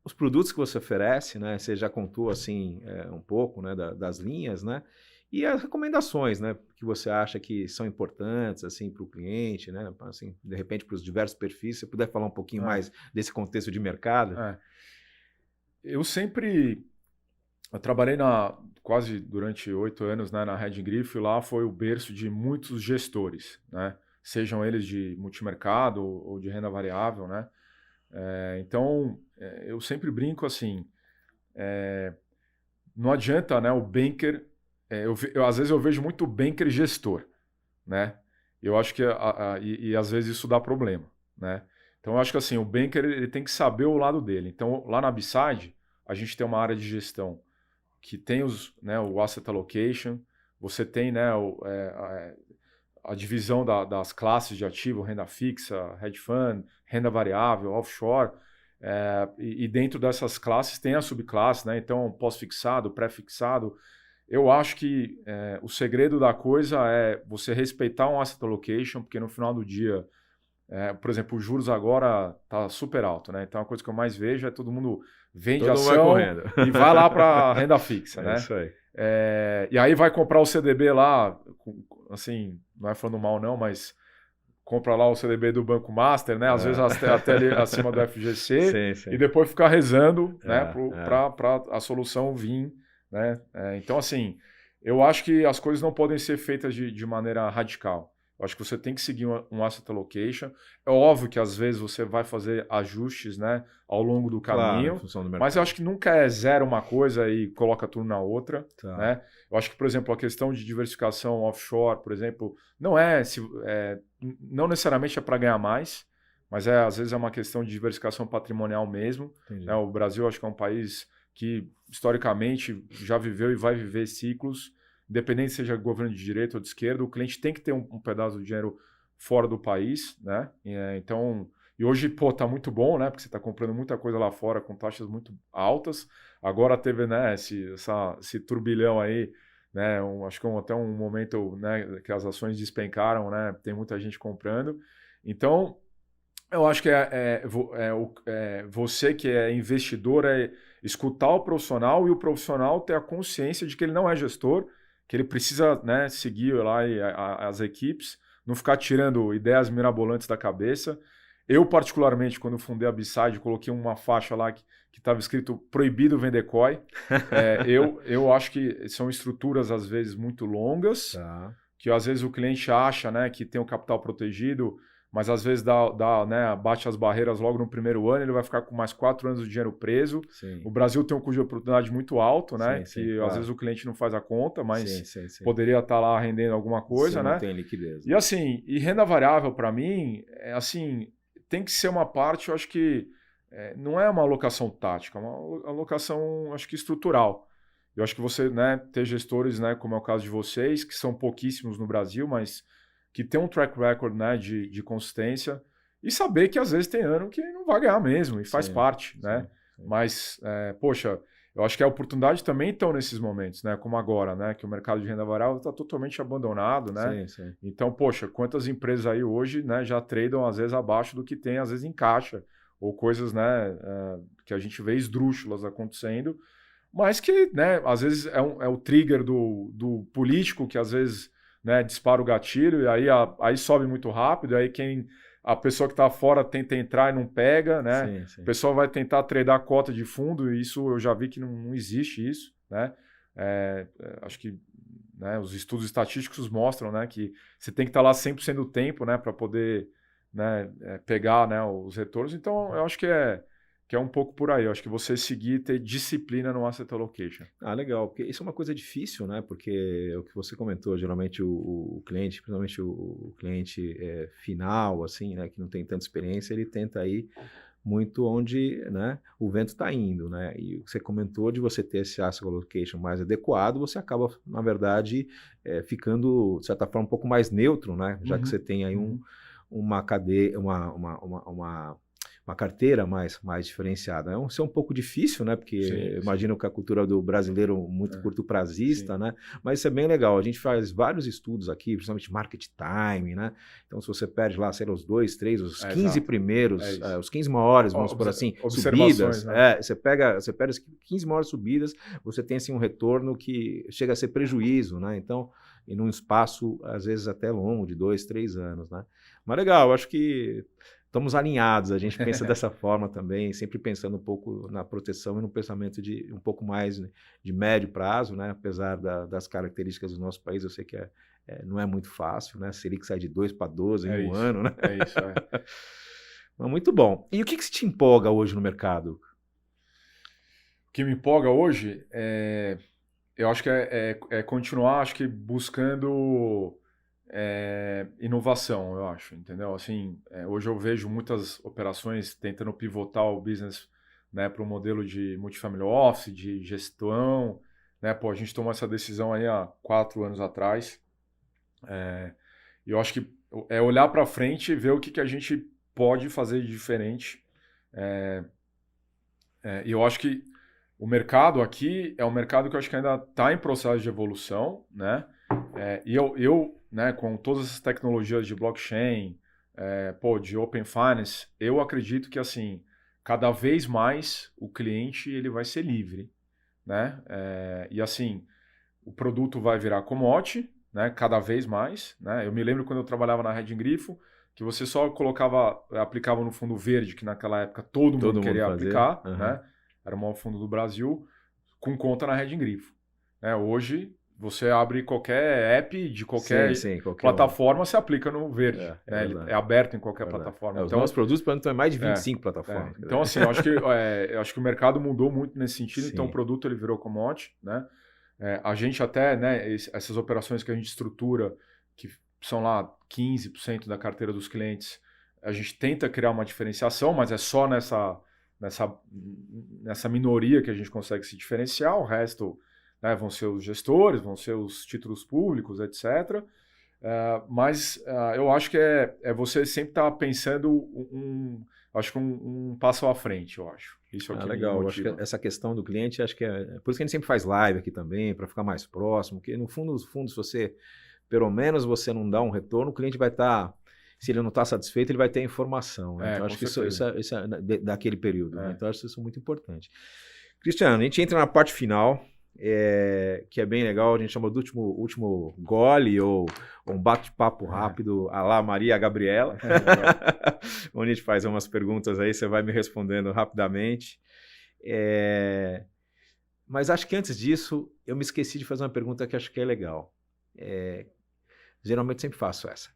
A: os produtos que você oferece, né? Você já contou assim um pouco, né, das linhas, né? E as recomendações, né, que você acha que são importantes assim para o cliente, né, assim, de repente para os diversos perfis, se você puder falar um pouquinho mais desse contexto de mercado.
B: Eu trabalhei quase durante 8 anos, né, na Red Griffin, lá foi o berço de muitos gestores, né, sejam eles de multimercado ou de renda variável, né. Então, eu sempre brinco assim, não adianta, né, o banker... às vezes eu vejo muito banker gestor, né? Eu acho que e às vezes isso dá problema, né? Então eu acho que assim, o banker ele tem que saber o lado dele. Então lá na B-Side, a gente tem uma área de gestão que tem né, o asset allocation, você tem, né, a divisão das classes de ativo, renda fixa, hedge fund, renda variável, offshore, e dentro dessas classes tem as subclasses, né? Então pós-fixado, pré-fixado. Eu acho que o segredo da coisa é você respeitar um asset allocation, porque no final do dia, por exemplo, os juros agora tá super alto, né? Então a coisa que eu mais vejo é todo mundo vende
A: Todo mundo vai
B: ação
A: correndo.
B: e vai lá para renda fixa,
A: É
B: né?
A: isso aí.
B: E aí vai comprar o CDB lá, assim, não é falando mal não, mas compra lá o CDB do Banco Master, né? Às vezes até ali acima do FGC,
A: Sim, sim.
B: e depois ficar rezando, né?
A: É.
B: Para a solução vir, né? Então, assim, eu acho que as coisas não podem ser feitas de maneira radical. Eu acho que você tem que seguir um asset allocation. É óbvio que às vezes você vai fazer ajustes, né, ao longo do
A: Claro, em
B: caminho,
A: função do
B: mas eu
A: mercado.
B: acho que nunca é zero uma coisa e coloca tudo na outra,
A: Tá.
B: né? Eu acho que, por exemplo, a questão de diversificação offshore, por exemplo, não necessariamente é para ganhar mais, mas às vezes é uma questão de diversificação patrimonial mesmo,
A: Entendi.
B: né? O Brasil acho que é um país que historicamente já viveu e vai viver ciclos, independente seja governo de direita ou de esquerda, o cliente tem que ter um pedaço do dinheiro fora do país, né? Então, e hoje, pô, tá muito bom, né? Porque você está comprando muita coisa lá fora com taxas muito altas. Agora teve, né, esse turbilhão aí, né? Acho que até um momento, né, que as ações despencaram, né? Tem muita gente comprando. Então, eu acho que você que é investidor escutar o profissional e o profissional ter a consciência de que ele não é gestor, que ele precisa, né, seguir lá as equipes, não ficar tirando ideias mirabolantes da cabeça. Eu, particularmente, quando fundei a B-Side, coloquei uma faixa lá que estava escrito proibido vender COI. Eu acho que são estruturas, às vezes, muito longas,
A: Tá.
B: que às vezes o cliente acha, né, que tem o capital protegido, mas às vezes né, bate as barreiras logo no primeiro ano, ele vai ficar com mais 4 anos de dinheiro preso.
A: Sim.
B: O Brasil tem um custo de oportunidade muito alto, né?
A: Sim,
B: Que
A: claro.
B: às vezes o cliente não faz a conta, mas
A: Sim.
B: poderia estar lá rendendo alguma coisa,
A: Se não
B: né?
A: tem liquidez.
B: E assim, renda variável para mim, assim, tem que ser uma parte, eu acho que não é uma alocação tática, é uma alocação, acho que estrutural. Eu acho que você, né, ter gestores, né, como é o caso de vocês, que são pouquíssimos no Brasil, mas que tem um track record, né, de consistência, e saber que às vezes tem ano que não vai ganhar mesmo, e faz parte, né?
A: Sim.
B: Mas, poxa, eu acho que a oportunidade também estão nesses momentos, né? Como agora, né? Que o mercado de renda variável está totalmente abandonado, né?
A: Sim.
B: Então, poxa, quantas empresas aí hoje, né, já tradam às vezes abaixo do que tem, às vezes em caixa, ou coisas, né, que a gente vê esdrúxulas acontecendo, mas que, né, às vezes é o trigger do político que às vezes, né, dispara o gatilho e aí sobe muito rápido, e aí a pessoa que está fora tenta entrar e não pega, né?
A: Sim.
B: O pessoal vai tentar tradar cota de fundo e isso eu já vi que não existe isso, né? Acho que, né, os estudos estatísticos mostram, né, que você tem que estar lá 100% do tempo, né, para poder, né, pegar, né, os retornos. Então, eu acho que é um pouco por aí. Eu acho que você seguir ter disciplina no asset allocation.
A: Legal, porque isso é uma coisa difícil, né? Porque é o que você comentou, geralmente o cliente, principalmente o cliente final, assim, né, que não tem tanta experiência, ele tenta ir muito onde, né, o vento está indo, né? E o que você comentou de você ter esse asset allocation mais adequado, você acaba, na verdade, ficando, de certa forma, um pouco mais neutro, né? Já que você tem aí uma cadeia, uma carteira mais diferenciada. Isso é um pouco difícil, né? Porque imagino que a cultura do brasileiro muito curto prazista, né? Mas isso é bem legal. A gente faz vários estudos aqui, principalmente market time, né? Então, se você perde lá, sei lá, os 2, 3, os 15 primeiros, os 15 maiores, vamos por assim, subidas,
B: né?
A: você pega as 15 maiores subidas, você tem assim um retorno que chega a ser prejuízo, né? Então, e num espaço, às vezes, até longo, de 2, 3 anos, né? Mas legal, acho que estamos alinhados, a gente pensa dessa forma também, sempre pensando um pouco na proteção e no pensamento de um pouco mais, né, de médio prazo, né? Apesar das características do nosso país, eu sei que não é muito fácil, né? Selic sai de 2 para 12 em um ano, né?
B: É isso.
A: Mas muito bom. E o que te empolga hoje no mercado?
B: O que me empolga hoje eu acho que é continuar, acho que buscando inovação, eu acho, entendeu? Assim, hoje eu vejo muitas operações tentando pivotar o business, né, para um modelo de multifamily office, de gestão, né? Pô, a gente tomou essa decisão aí há 4 anos atrás. E eu acho que é olhar para frente e ver o que a gente pode fazer de diferente. E eu acho que o mercado aqui é um mercado que eu acho que ainda está em processo de evolução, né? E eu, né, com todas essas tecnologias de blockchain, de Open Finance, eu acredito que, assim, cada vez mais o cliente ele vai ser livre, né? E, assim, o produto vai virar commodity, né, cada vez mais, né? Eu me lembro quando eu trabalhava na Red Grifo, que você só aplicava no fundo verde, que naquela época todo mundo queria aplicar, né? Era o maior fundo do Brasil, com conta na Red Grifo. Hoje, você abre qualquer app de qualquer plataforma, você aplica no verde. Ele é aberto em qualquer plataforma.
A: Os nossos produtos, por exemplo, é mais de 25 plataformas.
B: Então, assim, eu acho que o mercado mudou muito nesse sentido, então o produto ele virou commodity, né? A gente até, né, essas operações que a gente estrutura, que são lá 15% da carteira dos clientes, a gente tenta criar uma diferenciação, mas é só nessa minoria que a gente consegue se diferenciar, o resto, né, vão ser os gestores, vão ser os títulos públicos, etc. Mas eu acho que é você sempre estar pensando um passo à frente, eu acho. Isso é o que
A: legal. Eu acho que essa questão do cliente, acho que por isso que a gente sempre faz live aqui também, para ficar mais próximo, porque no fundo, se você, pelo menos você não dá um retorno, o cliente vai estar, se ele não está satisfeito, ele vai ter informação. Né? Então, acho que isso é daquele período. Né? Então, acho que isso é muito importante. Cristiano, a gente entra na parte final, que é bem legal, a gente chama do último gole ou um bate-papo rápido à la Maria Gabriela, onde a gente faz umas perguntas aí, você vai me respondendo rapidamente. Mas acho que antes disso, eu me esqueci de fazer uma pergunta que acho que é legal. Geralmente sempre faço essa.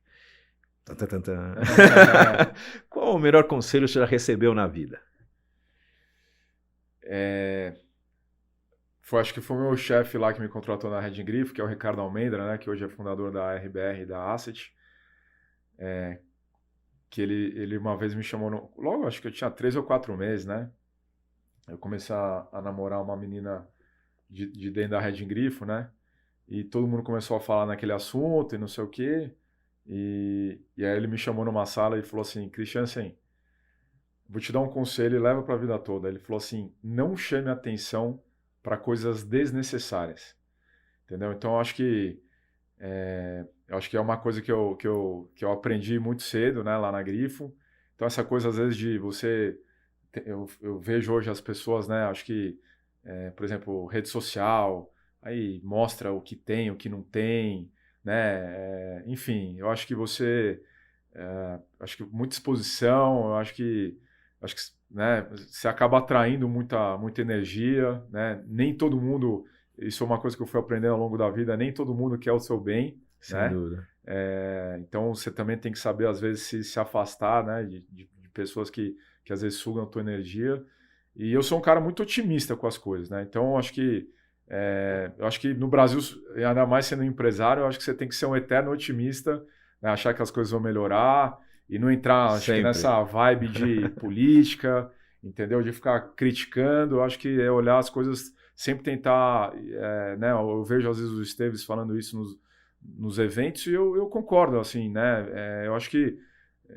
A: Qual o melhor conselho você já recebeu na vida?
B: Acho que foi o meu chefe lá que me contratou na Red Grifo, que é o Ricardo Almendra, né, que hoje é fundador da RBR e da Asset. Que ele uma vez me chamou, logo acho que eu tinha 3 ou 4 meses, né? Eu comecei a namorar uma menina de dentro da Red Grifo, né? E todo mundo começou a falar naquele assunto e não sei o quê. E aí ele me chamou numa sala e falou assim, Cristiano, assim, vou te dar um conselho e leva para a vida toda. Ele falou assim, não chame atenção para coisas desnecessárias, entendeu? Então eu acho que é uma coisa que eu aprendi muito cedo, né, lá na Grifo. Então essa coisa às vezes de você, eu vejo hoje as pessoas, né, acho que, por exemplo, rede social, aí mostra o que tem, o que não tem, né, enfim, eu acho que acho que muita exposição, eu acho que né, você acaba atraindo muita energia, né? Nem todo mundo, isso é uma coisa que eu fui aprendendo ao longo da vida, nem todo mundo quer o seu bem,
A: sem dúvida.
B: Então você também tem que saber às vezes se afastar, né, de pessoas que às vezes sugam a tua energia. E eu sou um cara muito otimista com as coisas, né? Então eu acho que no Brasil, ainda mais sendo empresário, eu acho que você tem que ser um eterno otimista, né? Achar que as coisas vão melhorar e não entrar acho que nessa vibe de política, entendeu? De ficar criticando. Eu acho que é olhar as coisas, sempre tentar, né? Eu vejo às vezes o Esteves falando isso nos eventos e eu concordo, assim, né? Eu acho que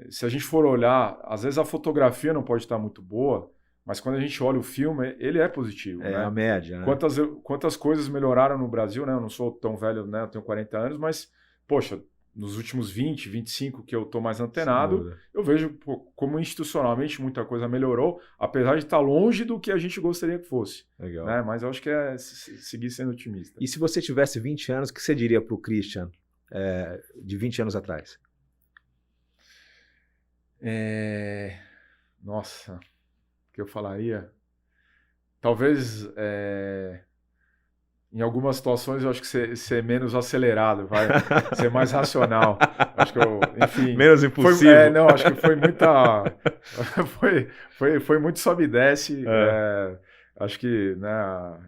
B: se a gente for olhar, às vezes a fotografia não pode estar muito boa, mas quando a gente olha o filme, ele é positivo.
A: É,
B: né?
A: A média, né?
B: Quantas coisas melhoraram no Brasil, né? Eu não sou tão velho, né? Eu tenho 40 anos, mas, poxa, nos últimos 20, 25 que eu estou mais antenado, eu vejo como institucionalmente muita coisa melhorou, apesar de estar longe do que a gente gostaria que fosse.
A: Legal.
B: Né? Mas eu acho que é seguir sendo otimista.
A: E se você tivesse 20 anos, o que você diria para o Christian de 20 anos atrás?
B: Nossa, o que eu falaria? Talvez... Em algumas situações eu acho que ser menos acelerado, vai ser mais racional. Acho que enfim,
A: menos impulsivo.
B: Não, acho que foi muita, foi muito sobe e desce. Acho que, né,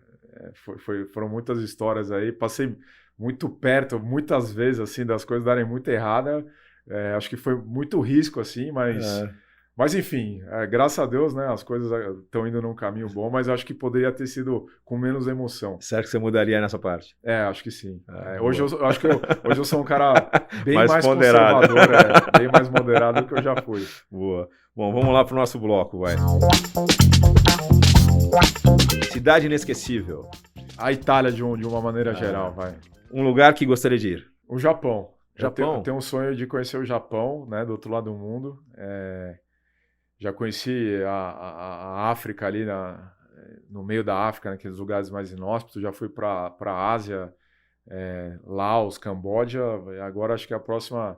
B: foram muitas histórias aí. Passei muito perto, muitas vezes, assim, das coisas darem muito errada. Acho que foi muito risco, assim, mas enfim, graças a Deus, né, as coisas estão indo num caminho bom, mas acho que poderia ter sido com menos emoção.
A: Certo que você mudaria nessa parte?
B: Acho que sim. Hoje eu acho que hoje eu sou um cara bem mais
A: ponderado.
B: conservador, bem mais moderado do que eu já fui.
A: Boa. Bom, vamos lá pro nosso bloco, vai. Cidade inesquecível.
B: A Itália, de uma maneira geral, vai.
A: Um lugar que gostaria de ir.
B: O Japão.
A: Japão?
B: Eu tenho um sonho de conhecer o Japão, né, do outro lado do mundo. Já conheci a África ali, no meio da África, naqueles lugares mais inóspitos. Já fui para a Ásia, Laos, Camboja. Agora acho que a próxima,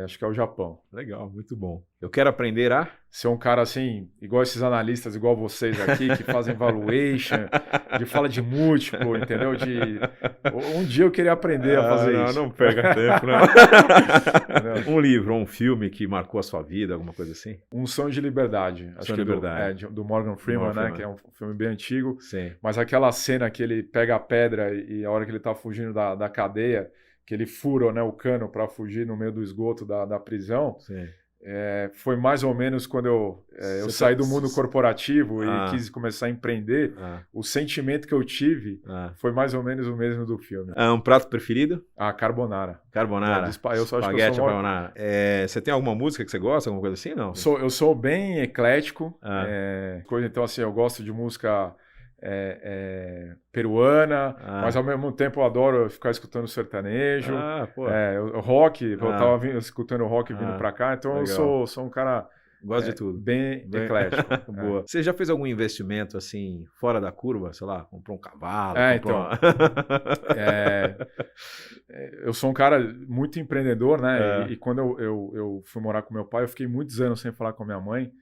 B: acho que é o Japão.
A: Legal, muito bom. Eu quero aprender a...
B: Ser um cara assim, igual esses analistas, igual vocês aqui, que fazem valuation, fala de múltiplo, entendeu? Um dia eu queria aprender a fazer isso.
A: Não perca tempo, não. Um livro ou um filme que marcou a sua vida, alguma coisa assim?
B: Um Sonho de Liberdade.
A: Sonho de Liberdade.
B: Do Morgan Freeman, né? Que é um filme bem antigo.
A: Sim.
B: Mas aquela cena que ele pega a pedra e a hora que ele tá fugindo da cadeia, que ele fura, né, o cano para fugir no meio do esgoto da prisão.
A: Sim.
B: Foi mais ou menos quando eu saí do mundo corporativo e quis começar a empreender. O sentimento que eu tive foi mais ou menos o mesmo do filme.
A: Um prato preferido?
B: Carbonara.
A: Carbonara.
B: Eu só acho que eu sou
A: carbonara. Você tem alguma música que você gosta, alguma coisa assim, não?
B: Eu sou bem eclético. Então, assim, eu gosto de música peruana, mas ao mesmo tempo eu adoro ficar escutando sertanejo. Rock, eu tava escutando rock vindo pra cá, então legal. Eu sou um cara
A: gosto de tudo.
B: Bem eclético.
A: Boa. Você já fez algum investimento assim, fora da curva? Sei lá, comprou um cavalo?
B: Eu sou um cara muito empreendedor, né? E quando eu fui morar com meu pai, eu fiquei muitos anos sem falar com a minha mãe.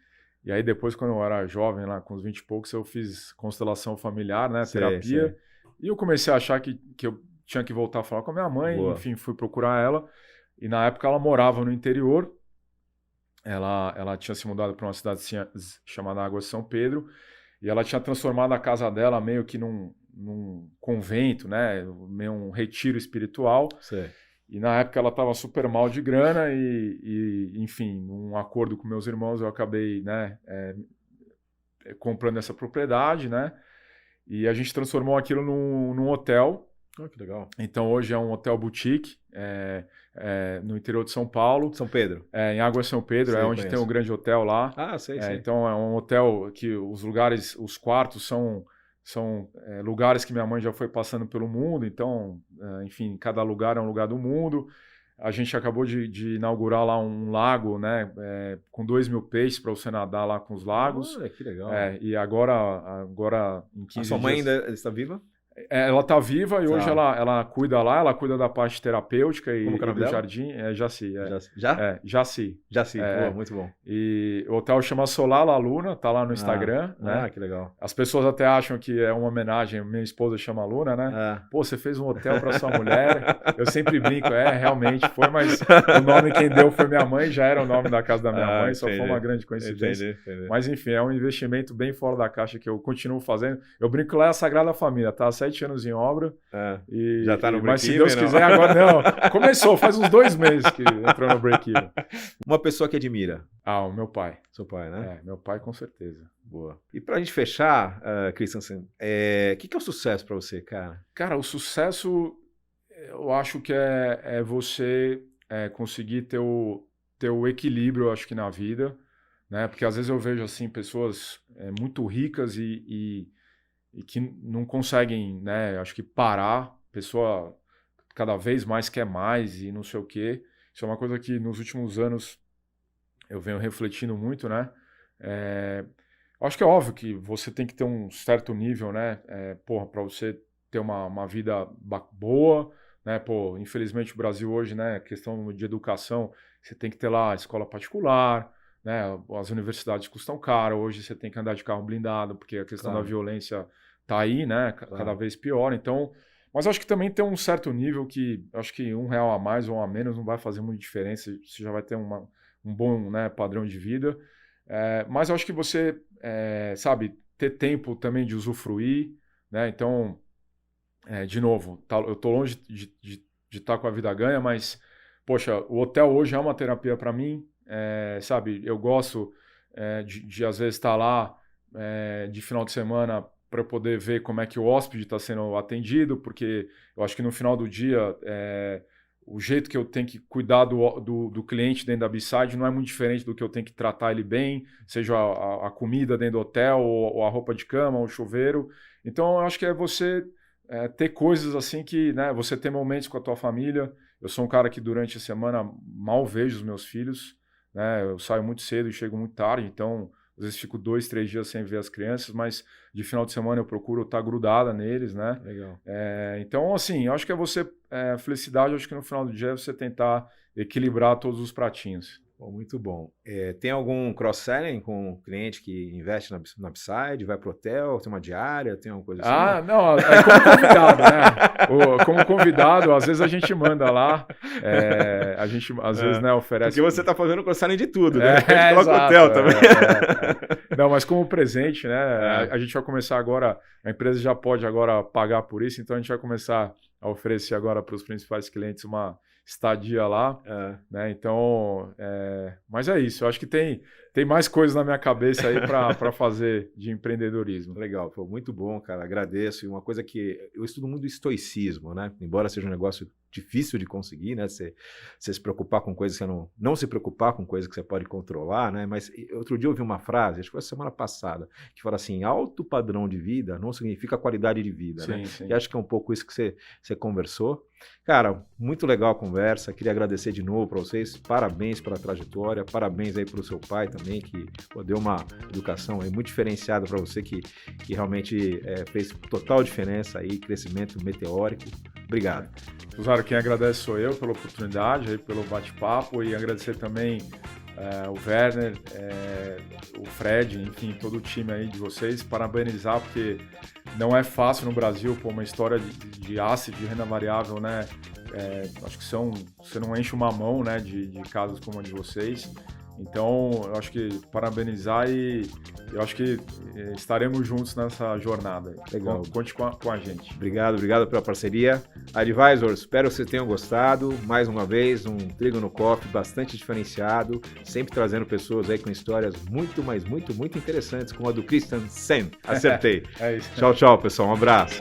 B: E aí depois, quando eu era jovem, lá com uns 20 e poucos, eu fiz constelação familiar, né, terapia. E eu comecei a achar que eu tinha que voltar a falar com a minha mãe. Boa. Enfim, fui procurar ela. E na época ela morava no interior. Ela tinha se mudado para uma cidade chamada Água de São Pedro. E ela tinha transformado a casa dela meio que num convento, né, meio um retiro espiritual.
A: Sim.
B: E na época ela estava super mal de grana enfim, num acordo com meus irmãos eu acabei, né, comprando essa propriedade, né, e a gente transformou aquilo num hotel.
A: Que legal.
B: Então hoje é um hotel boutique no interior de São Paulo.
A: São Pedro.
B: Em Água de São Pedro, onde tem um grande hotel lá.
A: Sei.
B: Então é um hotel que os quartos são lugares que minha mãe já foi passando pelo mundo, então, enfim, cada lugar é um lugar do mundo. A gente acabou de inaugurar lá um lago, né, com 2.000 peixes para você nadar lá com os lagos.
A: Olha, que legal.
B: E agora em 15 dias...
A: A sua mãe ainda está viva?
B: Ela está viva e hoje ela cuida lá, ela cuida da parte terapêutica e do jardim. Jaci. Jaci.
A: Jaci, muito bom.
B: E o hotel chama Solar La Luna, tá lá no Instagram. Né?
A: Que legal.
B: As pessoas até acham que é uma homenagem, minha esposa chama Luna, né? Pô, você fez um hotel para sua mulher. Eu sempre brinco, realmente foi, mas o nome quem deu foi minha mãe, já era o nome da casa da minha mãe, só foi uma grande coincidência. Entendi. Mas enfim, é um investimento bem fora da caixa que eu continuo fazendo. Eu brinco lá, é a Sagrada Família, tá? 7 anos em obra.
A: Já tá no break-even?
B: Mas se Deus quiser, agora não. Começou, faz uns 2 meses que entrou no break-even.
A: Uma pessoa que admira?
B: O meu pai.
A: Seu pai, né?
B: Meu pai, com certeza.
A: Boa. E pra gente fechar, Christensen, o que é o sucesso pra você, cara?
B: Cara, o sucesso, eu acho que é você conseguir ter o equilíbrio, eu acho que na vida, né? Porque às vezes eu vejo, assim, pessoas muito ricas e que não conseguem, né, acho que parar, pessoa cada vez mais quer mais e não sei o quê. Isso é uma coisa que nos últimos anos eu venho refletindo muito, né? Acho que é óbvio que você tem que ter um certo nível, né, para você ter uma vida boa, né? Infelizmente o Brasil hoje, né, questão de educação, você tem que ter lá escola particular, né? As universidades custam caro, hoje você tem que andar de carro blindado, porque a questão da violência tá aí, né? Cada vez pior. Então, mas acho que também tem um certo nível que acho que R$1 a mais ou a menos não vai fazer muita diferença. Você já vai ter um bom, né, padrão de vida. Mas eu acho que você, sabe, ter tempo também de usufruir, né? Então, de novo, eu tô longe de estar com a vida ganha, mas, poxa, o hotel hoje é uma terapia para mim, sabe? Eu gosto de às vezes estar lá de final de semana para poder ver como é que o hóspede está sendo atendido, porque eu acho que no final do dia o jeito que eu tenho que cuidar do cliente dentro da B-Side não é muito diferente do que eu tenho que tratar ele bem, seja a comida dentro do hotel, ou a roupa de cama, ou o chuveiro. Então, eu acho que é você ter coisas assim que, né, você ter momentos com a tua família. Eu sou um cara que durante a semana mal vejo os meus filhos, né? Eu saio muito cedo e chego muito tarde, então às vezes fico 2, 3 dias sem ver as crianças, mas de final de semana eu procuro estar grudada neles, né?
A: Legal.
B: Então, assim, eu acho que felicidade, eu acho que no final do dia é você tentar equilibrar todos os pratinhos.
A: Bom, muito bom. Tem algum cross-selling com o cliente que investe na Upside, vai para o hotel, tem uma diária, tem alguma coisa assim?
B: Não, como convidado, né? Como convidado, às vezes a gente manda lá, a gente às vezes, né, oferece...
A: Porque você está fazendo cross-selling de tudo, né?
B: Coloca
A: o hotel também.
B: Não, mas como presente, né? A gente vai começar agora, a empresa já pode agora pagar por isso, então a gente vai começar a oferecer agora para os principais clientes uma estadia lá, né? Então, mas é isso. Eu acho que tem mais coisas na minha cabeça aí para fazer de empreendedorismo.
A: Legal, foi muito bom, cara. Agradeço. E uma coisa que eu estudo muito estoicismo, né? Embora seja um negócio difícil de conseguir, né? Você se preocupar com coisas que você não se preocupar com coisas que você pode controlar, né? Mas outro dia eu ouvi uma frase, acho que foi semana passada, que fala assim: alto padrão de vida não significa qualidade de vida,
B: sim,
A: né?
B: Sim.
A: E acho que é um pouco isso que você conversou. Cara, muito legal a conversa. Queria agradecer de novo para vocês. Parabéns pela trajetória, parabéns aí para o seu pai também, que deu uma educação aí muito diferenciada para você, que realmente fez total diferença aí, crescimento meteórico. Obrigado.
B: Suzaro, quem agradece sou eu pela oportunidade, aí, pelo bate-papo, e agradecer também o Werner, o Fred, enfim, todo o time aí de vocês, parabenizar, porque não é fácil no Brasil, pô, uma história de asset, de renda variável, né? Acho que você não enche uma mão, né, de casos como a de vocês. Então, eu acho que parabenizar e eu acho que estaremos juntos nessa jornada.
A: Legal.
B: Conte com a gente.
A: Obrigado pela parceria. Advisors, espero que vocês tenham gostado. Mais uma vez, um Trigo no Coffee bastante diferenciado, sempre trazendo pessoas aí com histórias muito, mas muito, muito interessantes, como a do Christian Sen. Acertei.
B: É isso.
A: Tchau, pessoal. Um abraço.